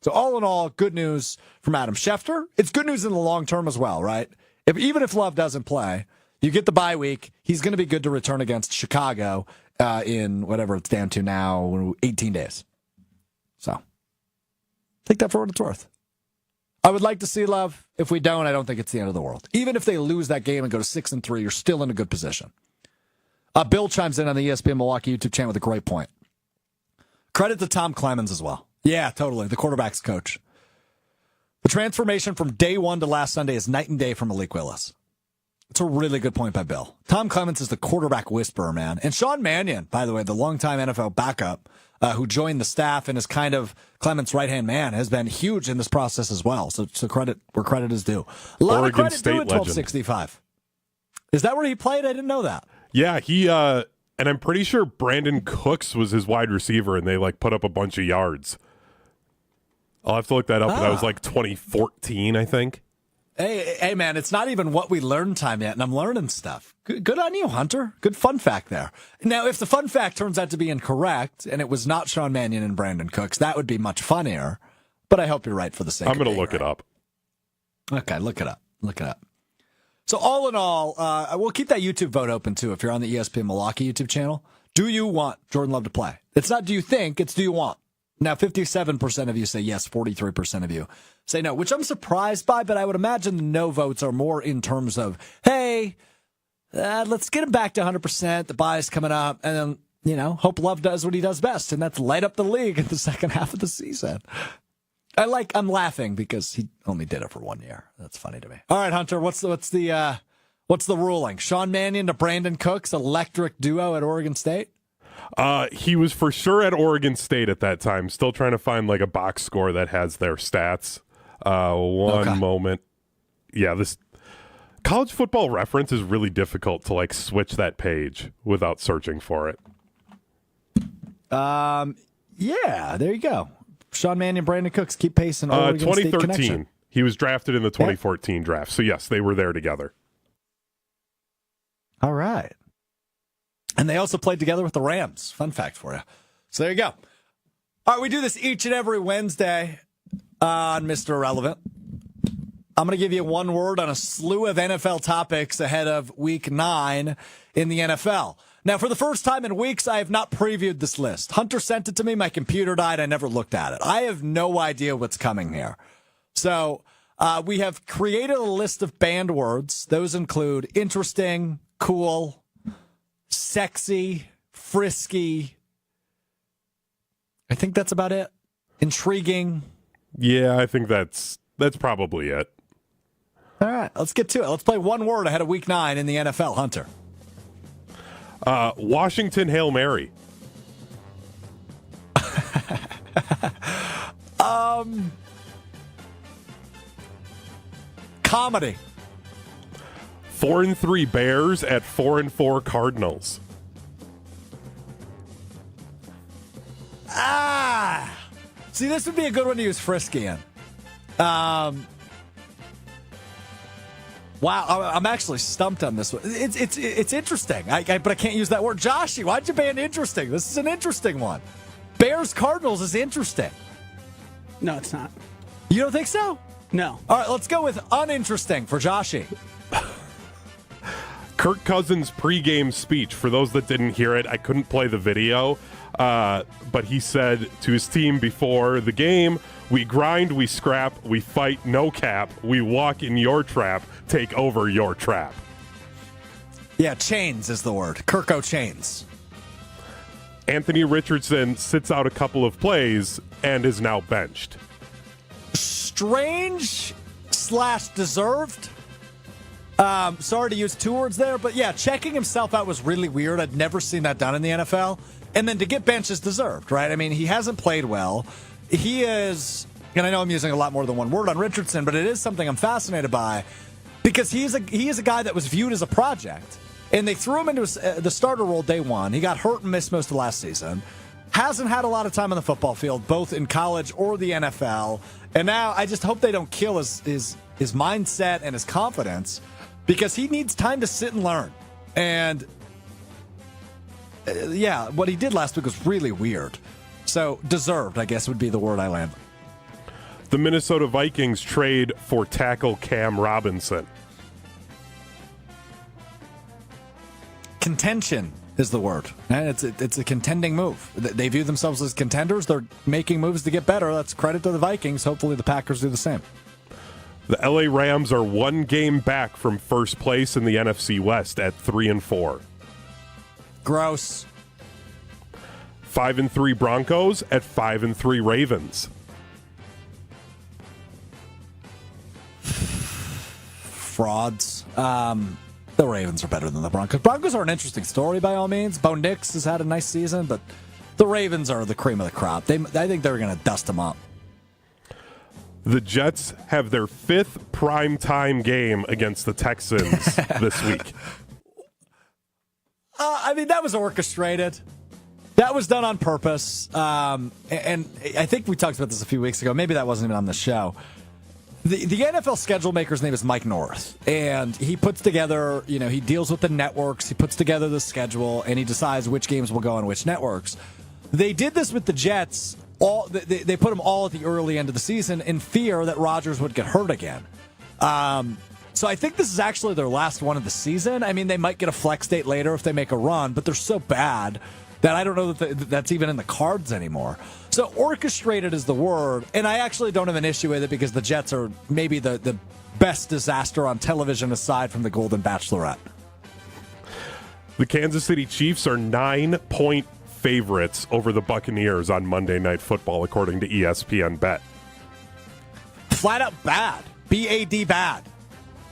So all in all, good news from Adam Schefter. It's good news in the long term as well, right? Even if Love doesn't play, you get the bye week. He's going to be good to return against Chicago in whatever it's down to now, 18 days. So take that for what it's worth. I would like to see Love. If we don't, I don't think it's the end of the world. Even if they lose that game and go to 6-3, you're still in a good position. Bill chimes in on the ESPN Milwaukee YouTube channel with a great point. Credit to Tom Clemens as well. Yeah, totally. The quarterback's coach. The transformation from day one to last Sunday is night and day from Malik Willis. It's a really good point by Bill. Tom Clemens is the quarterback whisperer, man. And Sean Mannion, by the way, the longtime NFL backup, who joined the staff and is kind of Clements' right-hand man, has been huge in this process as well. So credit where credit is due. A lot Oregon of credit State due at 1265. Is that where he played? I didn't know that. Yeah, he and I'm pretty sure Brandon Cooks was his wide receiver, and they put up a bunch of yards. I'll have to look that up. But that was 2014, I think. Hey, man, it's not even what we learned time yet, and I'm learning stuff. Good on you, Hunter. Good fun fact there. Now, if the fun fact turns out to be incorrect, and it was not Sean Mannion and Brandon Cooks, that would be much funnier. But I hope you're right for the sake of it. I'm going to look it up. Okay, look it up. Look it up. So all in all, we'll keep that YouTube vote open, too, if you're on the ESPN Milwaukee YouTube channel. Do you want Jordan Love to play? It's not do you think, it's do you want. Now, 57% of you say yes, 43% of you say no, which I'm surprised by, but I would imagine the no votes are more in terms of, hey, let's get him back to 100%, the bye's coming up, and then, hope Love does what he does best, and that's light up the league in the second half of the season. I'm laughing because he only did it for 1 year. That's funny to me. All right, Hunter, what's the ruling? Sean Mannion to Brandon Cooks, electric duo at Oregon State? He was for sure at Oregon State at that time. Still trying to find a box score that has their stats. One moment. Yeah, this College Football Reference is really difficult to switch that page without searching for it. Yeah, there you go. Sean Mannion, Brandon Cooks, keep pace in Oregon 2013. State connection. He was drafted in the 2014 draft. So yes, they were there together. All right. And they also played together with the Rams. Fun fact for you. So there you go. All right, we do this each and every Wednesday on Mr. Irrelevant. I'm going to give you one word on a slew of NFL topics ahead of Week 9 in the NFL. Now, for the first time in weeks, I have not previewed this list. Hunter sent it to me. My computer died. I never looked at it. I have no idea what's coming here. So we have created a list of banned words. Those include interesting, cool, sexy, frisky. I think that's about it. Intriguing. Yeah, I think that's probably it. All right, let's get to it. Let's play one word ahead of Week 9 in the NFL. Hunter. Washington Hail Mary. Comedy. 4-3 Bears at 4-4 Cardinals. See, this would be a good one to use frisky in. Wow, I'm actually stumped on this one. It's interesting, but I can't use that word. Joshy, why'd you ban interesting? This is an interesting one. Bears Cardinals is interesting. No, it's not. You don't think so? No. All right, let's go with uninteresting for Joshy. Kirk Cousins' pregame speech. For those that didn't hear it, I couldn't play the video, but he said to his team before the game, "We grind, we scrap, we fight, no cap. We walk in your trap, take over your trap." Yeah, chains is the word. Kirko chains. Anthony Richardson sits out a couple of plays and is now benched. Strange / deserved. Sorry to use two words there, but yeah, checking himself out was really weird. I'd never seen that done in the NFL. And then to get benched is deserved, right? I mean, he hasn't played well. He is, and I know I'm using a lot more than one word on Richardson, but it is something I'm fascinated by because he is a guy that was viewed as a project. And they threw him into the starter role day one. He got hurt and missed most of last season. Hasn't had a lot of time on the football field, both in college or the NFL. And now I just hope they don't kill his mindset and his confidence because he needs time to sit and learn. And yeah, what he did last week was really weird. So deserved, I guess, would be the word I land. The Minnesota Vikings trade for tackle Cam Robinson. Contention is the word. And it's a contending move. They view themselves as contenders. They're making moves to get better. That's credit to the Vikings. Hopefully the Packers do the same. The LA Rams are one game back from first place in the NFC West at 3-4. Gross. 5-3 Broncos at 5-3 Ravens. Frauds. The Ravens are better than the Broncos. Broncos are an interesting story by all means. Bo Nix has had a nice season, but the Ravens are the cream of the crop. I think they're going to dust them up. The Jets have their 5th primetime game against the Texans this week. I mean, that was orchestrated. That was done on purpose. And I think we talked about this a few weeks ago. Maybe that wasn't even on the show. The NFL schedule maker's name is Mike North, and he puts together, he deals with the networks, he puts together the schedule, and he decides which games will go on which networks. They did this with the Jets. They put them all at the early end of the season in fear that Rodgers would get hurt again. So I think this is actually their last one of the season. I mean, they might get a flex date later if they make a run, but they're so bad that I don't know that that's even in the cards anymore. So orchestrated is the word, and I actually don't have an issue with it because the Jets are maybe the best disaster on television aside from the Golden Bachelorette. The Kansas City Chiefs are 9-point favorites over the Buccaneers on Monday Night Football, according to ESPN Bet. Flat out bad. B-A-D bad.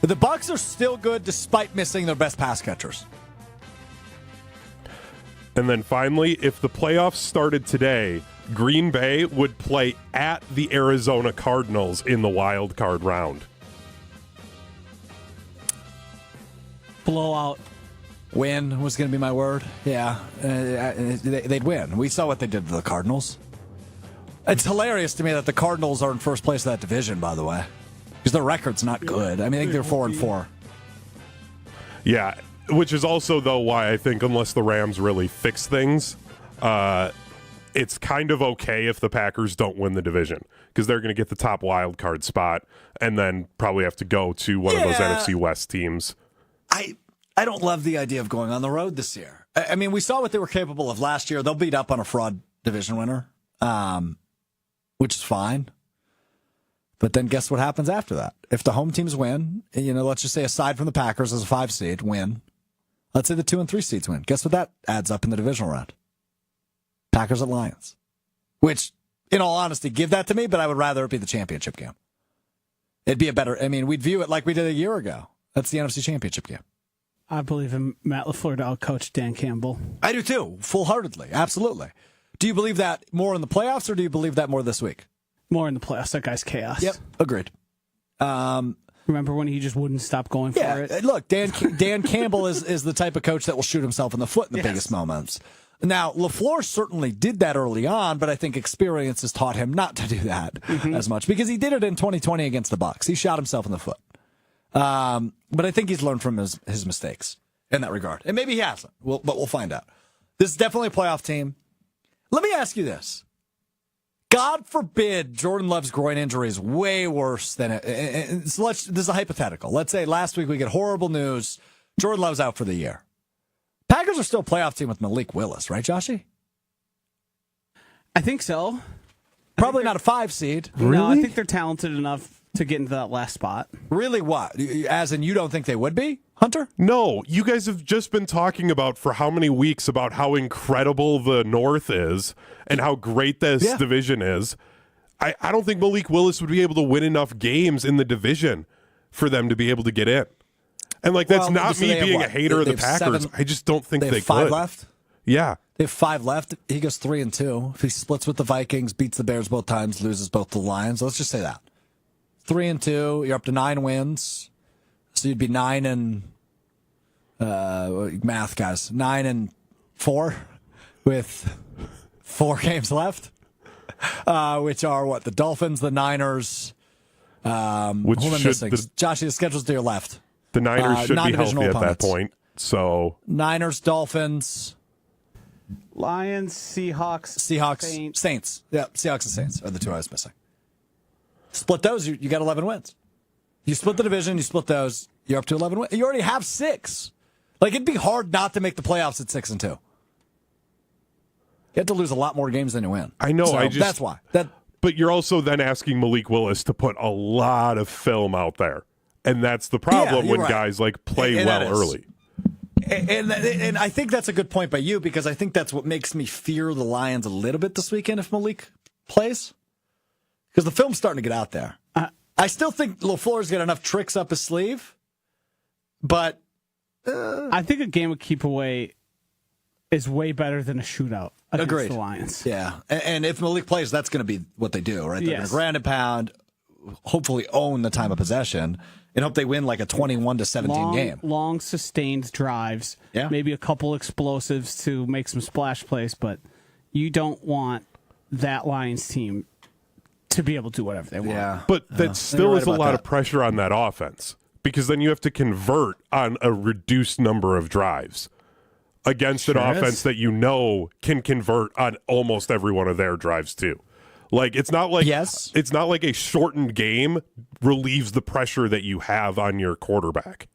The Bucs are still good despite missing their best pass catchers. And then finally, if the playoffs started today, Green Bay would play at the Arizona Cardinals in the wild card round. Blowout. Win was going to be my word. Yeah, they'd win. We saw what they did to the Cardinals. It's hilarious to me that the Cardinals are in first place of that division, by the way, because their record's not good. I mean, I think they're 4-4. Yeah, which is also, though, why I think unless the Rams really fix things, it's kind of okay if the Packers don't win the division because they're going to get the top wild card spot and then probably have to go to one of those NFC West teams. I don't love the idea of going on the road this year. I mean, we saw what they were capable of last year. They'll beat up on a fraud division winner, which is fine. But then guess what happens after that? If the home teams win, let's just say aside from the Packers as a 5 seed win, let's say the 2 and 3 seeds win. Guess what that adds up in the divisional round? Packers at Lions. Which, in all honesty, give that to me, but I would rather it be the championship game. It'd be we'd view it like we did a year ago. That's the NFC Championship game. I believe in Matt LaFleur to outcoach Dan Campbell. I do too, full-heartedly, absolutely. Do you believe that more in the playoffs, or do you believe that more this week? More in the playoffs. That guy's chaos. Yep, agreed. Remember when he just wouldn't stop going for it? Look, Dan Campbell is the type of coach that will shoot himself in the foot in the biggest moments. Now, LaFleur certainly did that early on, but I think experience has taught him not to do that as much because he did it in 2020 against the Bucs. He shot himself in the foot. But I think he's learned from his mistakes in that regard. And maybe he hasn't, but we'll find out. This is definitely a playoff team. Let me ask you this. God forbid Jordan Love's groin injury is way worse than it. So this is a hypothetical. Let's say last week we get horrible news. Jordan Love's out for the year. Packers are still a playoff team with Malik Willis, right, Joshy? I think so. Probably not a 5 seed. No, I think they're talented enough to get into that last spot. Really what? As in you don't think they would be, Hunter? No, you guys have just been talking about for how many weeks about how incredible the North is and how great this division is. I don't think Malik Willis would be able to win enough games in the division for them to be able to get in. And that's not me being a hater of the Packers. I just don't think they could. 5 left? Yeah. They have 5 left. He goes 3-2. If he splits with the Vikings, beats the Bears both times, loses both the Lions. Let's just say that. 3-2. You're up to 9 wins. So you'd be 9 math guys. 9-4 with 4 games left. Which are what? The Dolphins, the Niners. Who am I missing? Josh, the schedule's to your left. The Niners should be healthy at that point. So Niners, Dolphins, Lions, Seahawks, Saints. Yeah, Seahawks and Saints are the 2 I was missing. Split those, you got 11 wins. You split the division, you split those, you're up to 11 wins. You already have 6. It'd be hard not to make the playoffs at 6-2. You have to lose a lot more games than you win. I know. So that's why. But you're also then asking Malik Willis to put a lot of film out there. And that's the problem when guys play well early. And I think that's a good point by you because I think that's what makes me fear the Lions a little bit this weekend if Malik plays. Because the film's starting to get out there. I still think LaFleur's got enough tricks up his sleeve, but I think a game of keep away is way better than a shootout against the Lions. Yeah, and if Malik plays, that's going to be what they do, right? They're going to ground and pound, hopefully own the time of possession, and hope they win a 21-17 game. Long sustained drives, maybe a couple explosives to make some splash plays, but you don't want that Lions team to be able to do whatever they want. Yeah. But that still is a lot of pressure on that offense because then you have to convert on a reduced number of drives against an offense that can convert on almost every one of their drives too. It's not like it's not like a shortened game relieves the pressure that you have on your quarterback.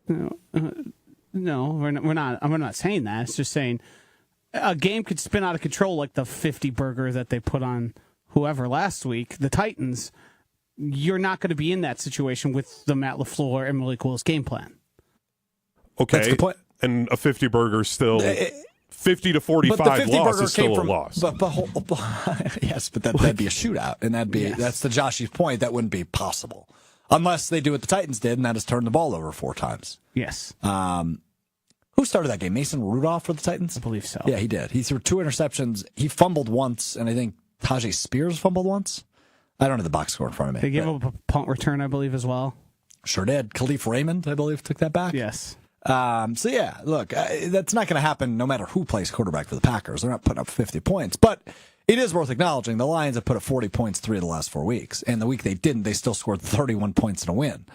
No, we're not. I'm not saying that. It's just saying a game could spin out of control like the 50 burger that they put on whoever last week, the Titans. You're not going to be in that situation with the Matt LaFleur and Malik Willis game plan. Okay, that's the point. And a 50 burger still 50 to 45 loss is still a loss. Yes, but that'd be a shootout, and that's to Josh's point. That wouldn't be possible unless they do what the Titans did, and that is turn the ball over 4 times. Yes. Who started that game? Mason Rudolph for the Titans? I believe so. Yeah, he did. He threw 2 interceptions. He fumbled once, and I think Tajay Spears fumbled once. I don't have the box score in front of me. They gave up a punt return, I believe, as well. Sure did. Khalif Raymond, I believe, took that back. Yes. Look, that's not going to happen no matter who plays quarterback for the Packers. They're not putting up 50 points. But it is worth acknowledging the Lions have put up 40 points 3 of the last 4 weeks. And the week they didn't, they still scored 31 points in a win.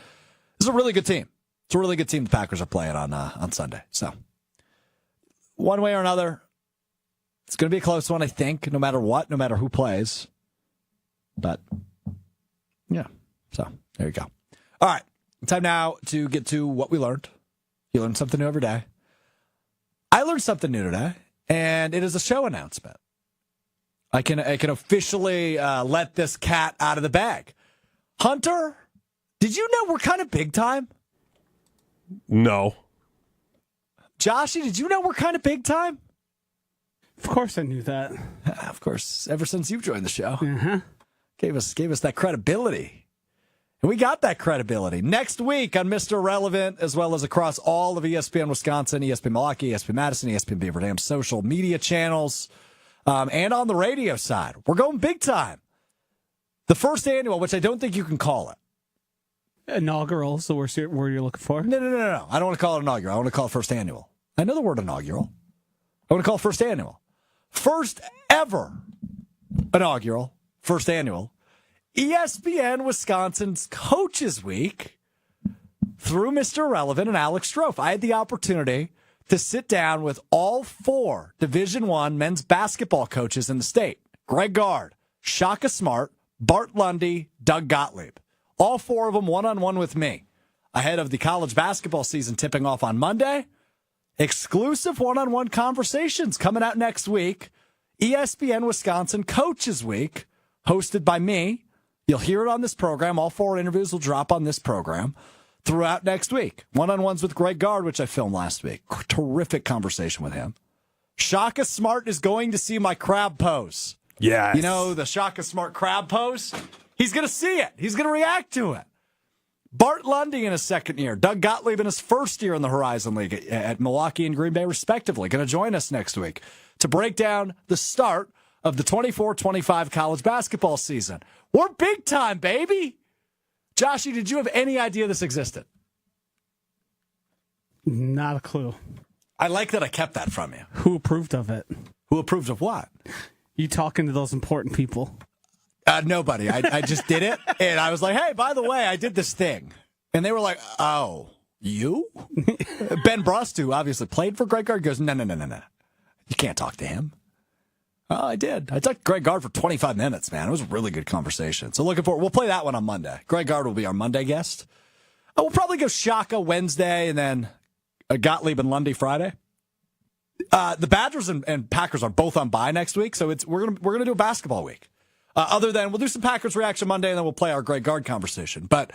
This is a really good team. It's a really good team the Packers are playing on Sunday. So, one way or another, it's going to be a close one, I think, no matter what, no matter who plays. But, yeah. So, there you go. All right. Time now to get to what we learned. You learn something new every day. I learned something new today, and it is a show announcement. I can officially let this cat out of the bag. Hunter, did you know we're kind of big time? No. Joshy, did you know we're kind of big time? Of course I knew that. Of course, ever since you've joined the show. Uh-huh. Gave us that credibility. And we got that credibility. Next week on Mr. Relevant, as well as across all of ESPN Wisconsin, ESPN Milwaukee, ESPN Madison, ESPN Beaver Dam social media channels, and on the radio side. We're going big time. The first annual, which I don't think you can call it. Inaugural is the word you're looking for? No. I don't want to call it inaugural. I want to call it first annual. I know the word inaugural. I want to call it first annual. First ever inaugural, first annual, ESPN Wisconsin's Coaches Week through Mr. Relevant and Alex Strouf. I had the opportunity to sit down with all 4 Division I men's basketball coaches in the state. Greg Gard, Shaka Smart, Bart Lundy, Doug Gottlieb. All 4 of them one-on-one with me. Ahead of the college basketball season tipping off on Monday. Exclusive one-on-one conversations coming out next week. ESPN Wisconsin Coaches Week, hosted by me. You'll hear it on this program. All 4 interviews will drop on this program throughout next week. One-on-ones with Greg Gard, which I filmed last week. Terrific conversation with him. Shaka Smart is going to see my crab pose. Yes. You know, the Shaka Smart crab pose? He's going to see it. He's going to react to it. Bart Lundy in his second year. Doug Gottlieb in his first year in the Horizon League at Milwaukee and Green Bay, respectively. Going to join us next week to break down the start of the 24-25 college basketball season. We're big time, baby. Joshy, did you have any idea this existed? Not a clue. I like that I kept that from you. Who approved of it? Who approved of what? You talking to those important people? Nobody. I just did it, and I was like, hey, by the way, I did this thing. And they were like, oh, you? Ben Brust, who obviously played for Greg Gard, goes, no. You can't talk to him. Oh, I did. I talked to Greg Gard for 25 minutes, man. It was a really good conversation. So looking forward. We'll play that one on Monday. Greg Gard will be our Monday guest. We'll probably go Shaka Wednesday and then Gottlieb and Lundy Friday. The Badgers and Packers are both on bye next week, so we're gonna do a basketball week. Other than we'll do some Packers reaction Monday, and then we'll play our Greg Gard conversation. But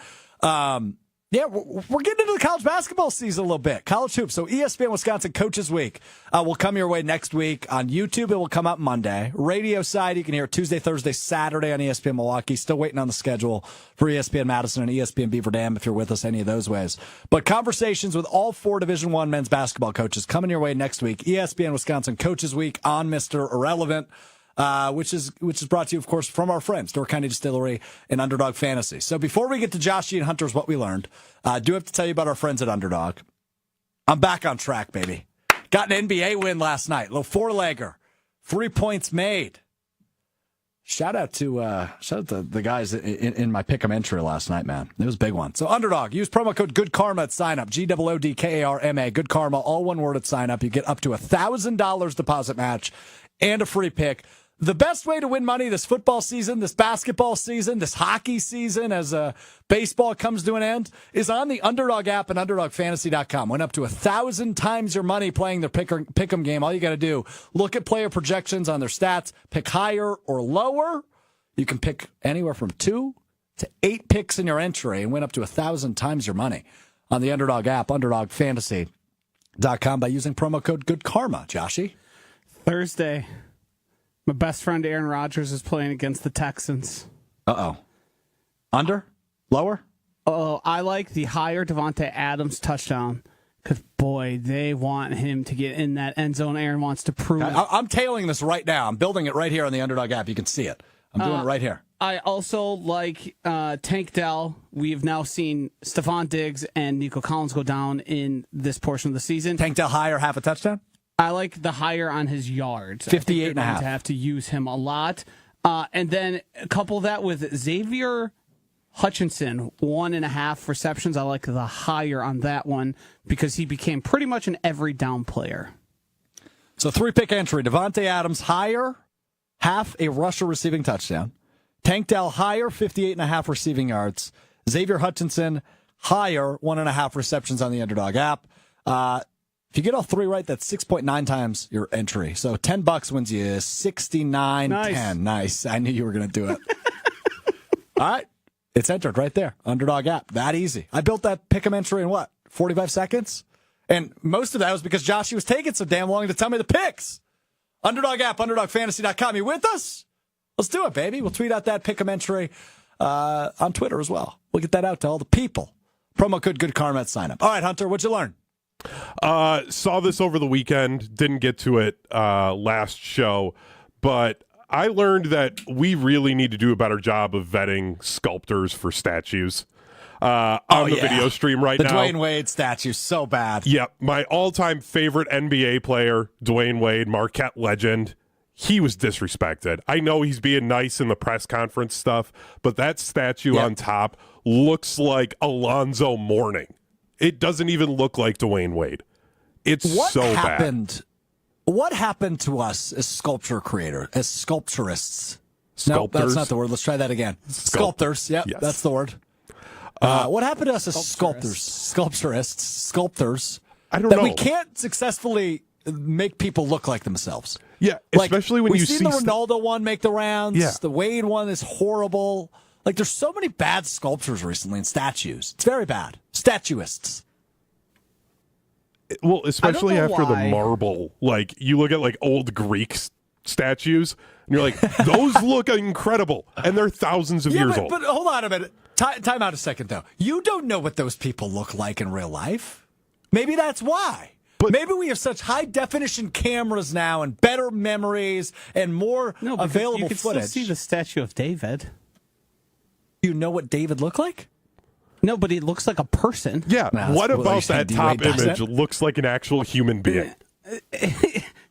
yeah, we're getting into the college basketball season a little bit. College hoops. So ESPN Wisconsin Coaches Week will come your way next week on YouTube. It will come up Monday. Radio side, you can hear it Tuesday, Thursday, Saturday on ESPN Milwaukee. Still waiting on the schedule for ESPN Madison and ESPN Beaver Dam if you're with us any of those ways. But conversations with all 4 Division I men's basketball coaches coming your way next week. ESPN Wisconsin Coaches Week on Mr. Irrelevant. Which is brought to you, of course, from our friends, Door County Distillery and Underdog Fantasy. So before we get to Joshy and Hunter's What We Learned, I do have to tell you about our friends at Underdog. I'm back on track, baby. Got an NBA win last night. Little 4-legger. 3 points made. Shout out to the guys in my pick'em entry last night, man. It was a big one. So Underdog, use promo code Good Karma at sign up. GOODKARMA. Good Karma, all one word at sign up. You get up to $1,000 deposit match and a free pick. The best way to win money this football season, this basketball season, this hockey season as baseball comes to an end is on the Underdog app and UnderdogFantasy.com. Win up to 1,000 times your money playing their pick'em game. All you got to do, look at player projections on their stats, pick higher or lower. You can pick anywhere from 2 to 8 picks in your entry and win up to 1,000 times your money on the Underdog app, UnderdogFantasy.com by using promo code Good Karma. Joshy? Thursday. My best friend Aaron Rodgers is playing against the Texans. Uh-oh. Under? Lower? Oh, I like the higher Devontae Adams touchdown. Because, boy, they want him to get in that end zone. Aaron wants to prove it. I'm tailing this right now. I'm building it right here on the Underdog app. You can see it. I'm doing it right here. I also like Tank Dell. We've now seen Stephon Diggs and Nico Collins go down in this portion of the season. Tank Dell higher, half a touchdown? I like the higher on his yards. 58 and a half. To have to use him a lot. And then couple that with Xavier Hutchinson, 1.5 receptions. I like the higher on that one because he became pretty much an every down player. So 3-pick entry. Devontae Adams higher, half a rusher receiving touchdown. Tank Dell higher, 58.5 receiving yards. Xavier Hutchinson higher, 1.5 receptions on the Underdog app. If you get all 3 right, that's 6.9 times your entry. So $10 wins you 69.10. Nice. I knew you were going to do it. All right. It's entered right there. Underdog app. That easy. I built that pick'em entry in 45 seconds? And most of that was because Joshy was taking so damn long to tell me the picks. Underdog app, UnderdogFantasy.com. You with us? Let's do it, baby. We'll tweet out that pick'em entry on Twitter as well. We'll get that out to all the people. Promo code Good Karma at sign up. All right, Hunter, what'd you learn? Saw this over the weekend. Didn't get to it last show, but I learned that we really need to do a better job of vetting sculptors for statues on the video stream right now. The Dwayne Wade statue, so bad. Yep. My all-time favorite NBA player, Dwayne Wade, Marquette legend. He was disrespected. I know he's being nice in the press conference stuff, but that statue on top looks like Alonzo Mourning. It doesn't even look like Dwayne Wade. It's so bad. What happened to us as sculpture creators, as sculpturists? No, Sculptors? that's not the word. Let's try that again. Sculptors. Yep, Yes. that's the word. What happened to us as sculptors? I don't that know. we can't successfully make people look like themselves. Yeah, Like, especially when we've you seen see the Ronaldo one make the rounds. Yeah. The Wade one is horrible. Like, there's so many bad sculptures recently and statues. It's very bad. Statuists. Well, especially know after the why. marble. Like, you look at, like, old Greek statues, and you're like, those look incredible. And they're thousands of years old. But hold on a minute. Time out a second, though. You don't know what those people look like in real life. Maybe that's why. But maybe we have such high-definition cameras now and better memories and more available you can footage. still see the statue of David. You know what David looked like? No, but he looks like a person. Yeah, Well, what well, you about saying that top D-Wade doesn't? image looks like an actual human being?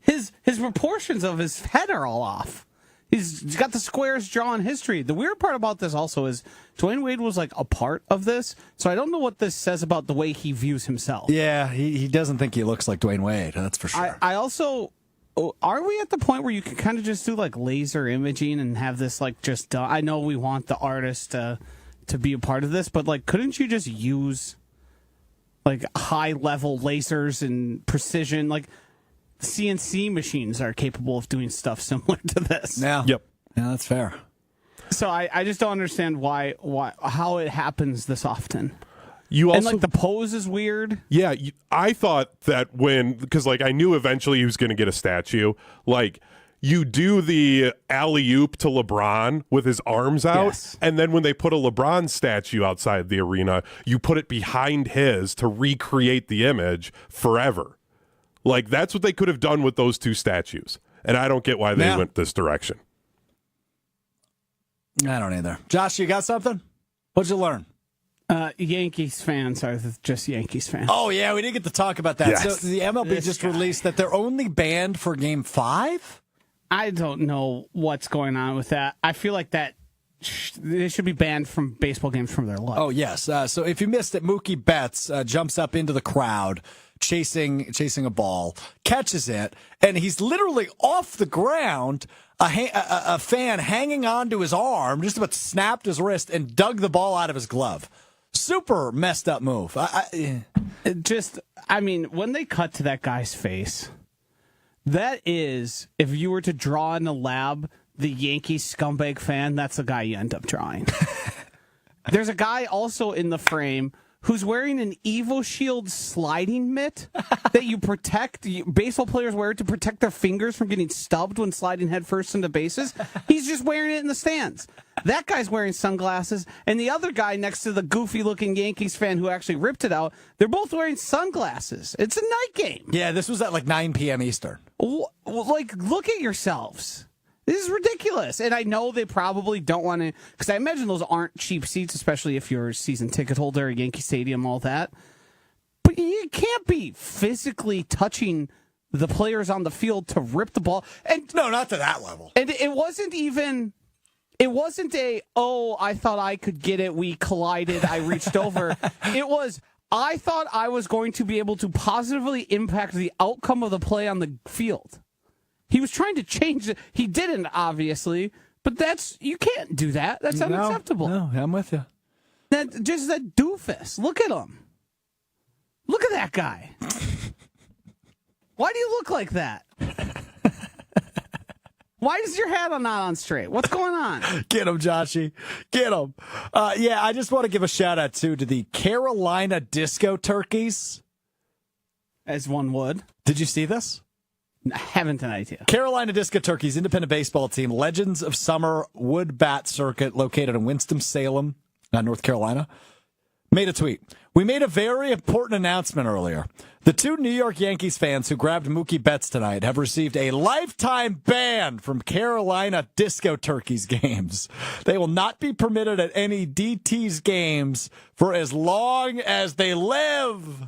His proportions of his head are all off. He's got the squares drawn history. The weird part about this also is Dwayne Wade was like a part of this, so I don't know what this says about the way he views himself. Yeah, he doesn't think he looks like Dwayne Wade. That's for sure. I also, are we at the point where you can kind of just do like laser imaging and have this like just done? I know we want the artist to be a part of this, but like, couldn't you just use like high level lasers and precision? Like CNC machines are capable of doing stuff similar to this. Yeah. Yep. Yeah, that's fair. So I just don't understand how it happens this often. You also, And like the pose is weird. yeah, I thought that because like I knew eventually he was going to get a statue. Like you do the alley-oop to LeBron with his arms out, Yes. and then when they put a LeBron statue outside the arena, you put it behind his to recreate the image forever. Like that's what they could have done with those two statues, and I don't get why they went this direction. I don't either. Josh, you got something? What'd you learn? Yankees fans are just Yankees fans. Oh, yeah, we didn't get to talk about that. Yes. So the MLB just released that they're only banned for Game 5? I don't know what's going on with that. I feel like that they should be banned from baseball games from their life. Oh, yes. So if you missed it, Mookie Betts jumps up into the crowd, chasing a ball, catches it, and he's literally off the ground, a fan hanging onto his arm, just about snapped his wrist and dug the ball out of his glove. Super messed up move. I mean, when they cut to that guy's face, that is, if you were to draw in a lab the Yankees scumbag fan, that's the guy you end up drawing. There's a guy also in the frame who's wearing an Evo Shield sliding mitt that you protect. Baseball players wear it to protect their fingers from getting stubbed when sliding headfirst into bases. He's just wearing it in the stands. That guy's wearing sunglasses, and the other guy next to the goofy-looking Yankees fan who actually ripped it out, they're both wearing sunglasses. It's a night game. Yeah, this was at like 9 p.m. Eastern. Like, look at yourselves. This is ridiculous. And I know they probably don't want to, because I imagine those aren't cheap seats, especially if you're a season ticket holder, Yankee Stadium, all that. But you can't be physically touching the players on the field to rip the ball. And No, not to that level. and it wasn't I thought I could get it, we collided, I reached over. It was, I thought I was going to be able to positively impact the outcome of the play on the field. He was trying to change it. He didn't, obviously, but you can't do that. That's unacceptable. No, I'm with you. That doofus. Look at him. Look at that guy. Why do you look like that? Why is your hat not on straight? What's going on? Get him, Joshy. Get him. Yeah, I just want to give a shout out to the Carolina Disco Turkeys. As one would. Did you see this? I haven't an idea. Carolina Disco Turkeys, independent baseball team, Legends of Summer Wood Bat Circuit, located in Winston-Salem, North Carolina, made a tweet. We made a very important announcement earlier. The two New York Yankees fans who grabbed Mookie Betts tonight have received a lifetime ban from Carolina Disco Turkeys games. They will not be permitted at any DT's games for as long as they live.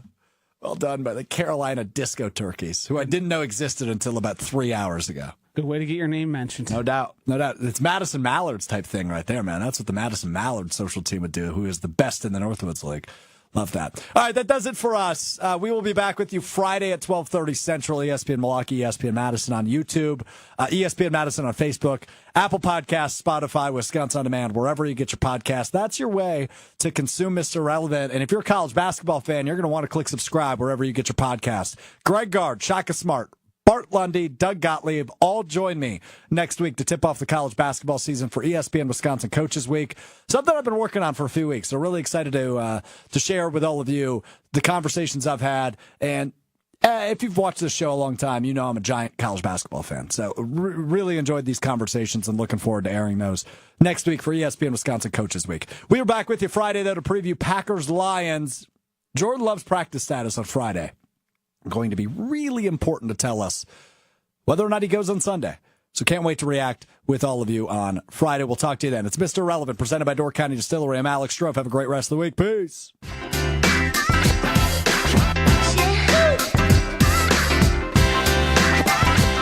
Well done by the Carolina Disco Turkeys, who I didn't know existed until about 3 hours ago. Good way to get your name mentioned. No doubt. No doubt. It's Madison Mallard's type thing right there, man. That's what the Madison Mallard social team would do, who is the best in the Northwoods League. Love that. All right, that does it for us. We will be back with you Friday at 12:30 Central, ESPN Milwaukee, ESPN Madison on YouTube, ESPN Madison on Facebook, Apple Podcasts, Spotify, Wisconsin On Demand, wherever you get your podcast. That's your way to consume Mr. Relevant. And if you're a college basketball fan, you're going to want to click subscribe wherever you get your podcast. Greg Gard, Shaka Smart, Bart Lundy, Doug Gottlieb, all join me next week to tip off the college basketball season for ESPN Wisconsin Coaches Week. Something I've been working on for a few weeks. So really excited to share with all of you the conversations I've had. And if you've watched this show a long time, you know I'm a giant college basketball fan. So really enjoyed these conversations and looking forward to airing those next week for ESPN Wisconsin Coaches Week. We are back with you Friday, though, to preview Packers-Lions. Jordan Love's practice status on Friday. Going to be really important to tell us whether or not he goes on Sunday. So can't wait to react with all of you on Friday. We'll talk to you then. It's Mr. Relevant, presented by Door County Distillery. I'm Alex Strouf. Have a great rest of the week. Peace.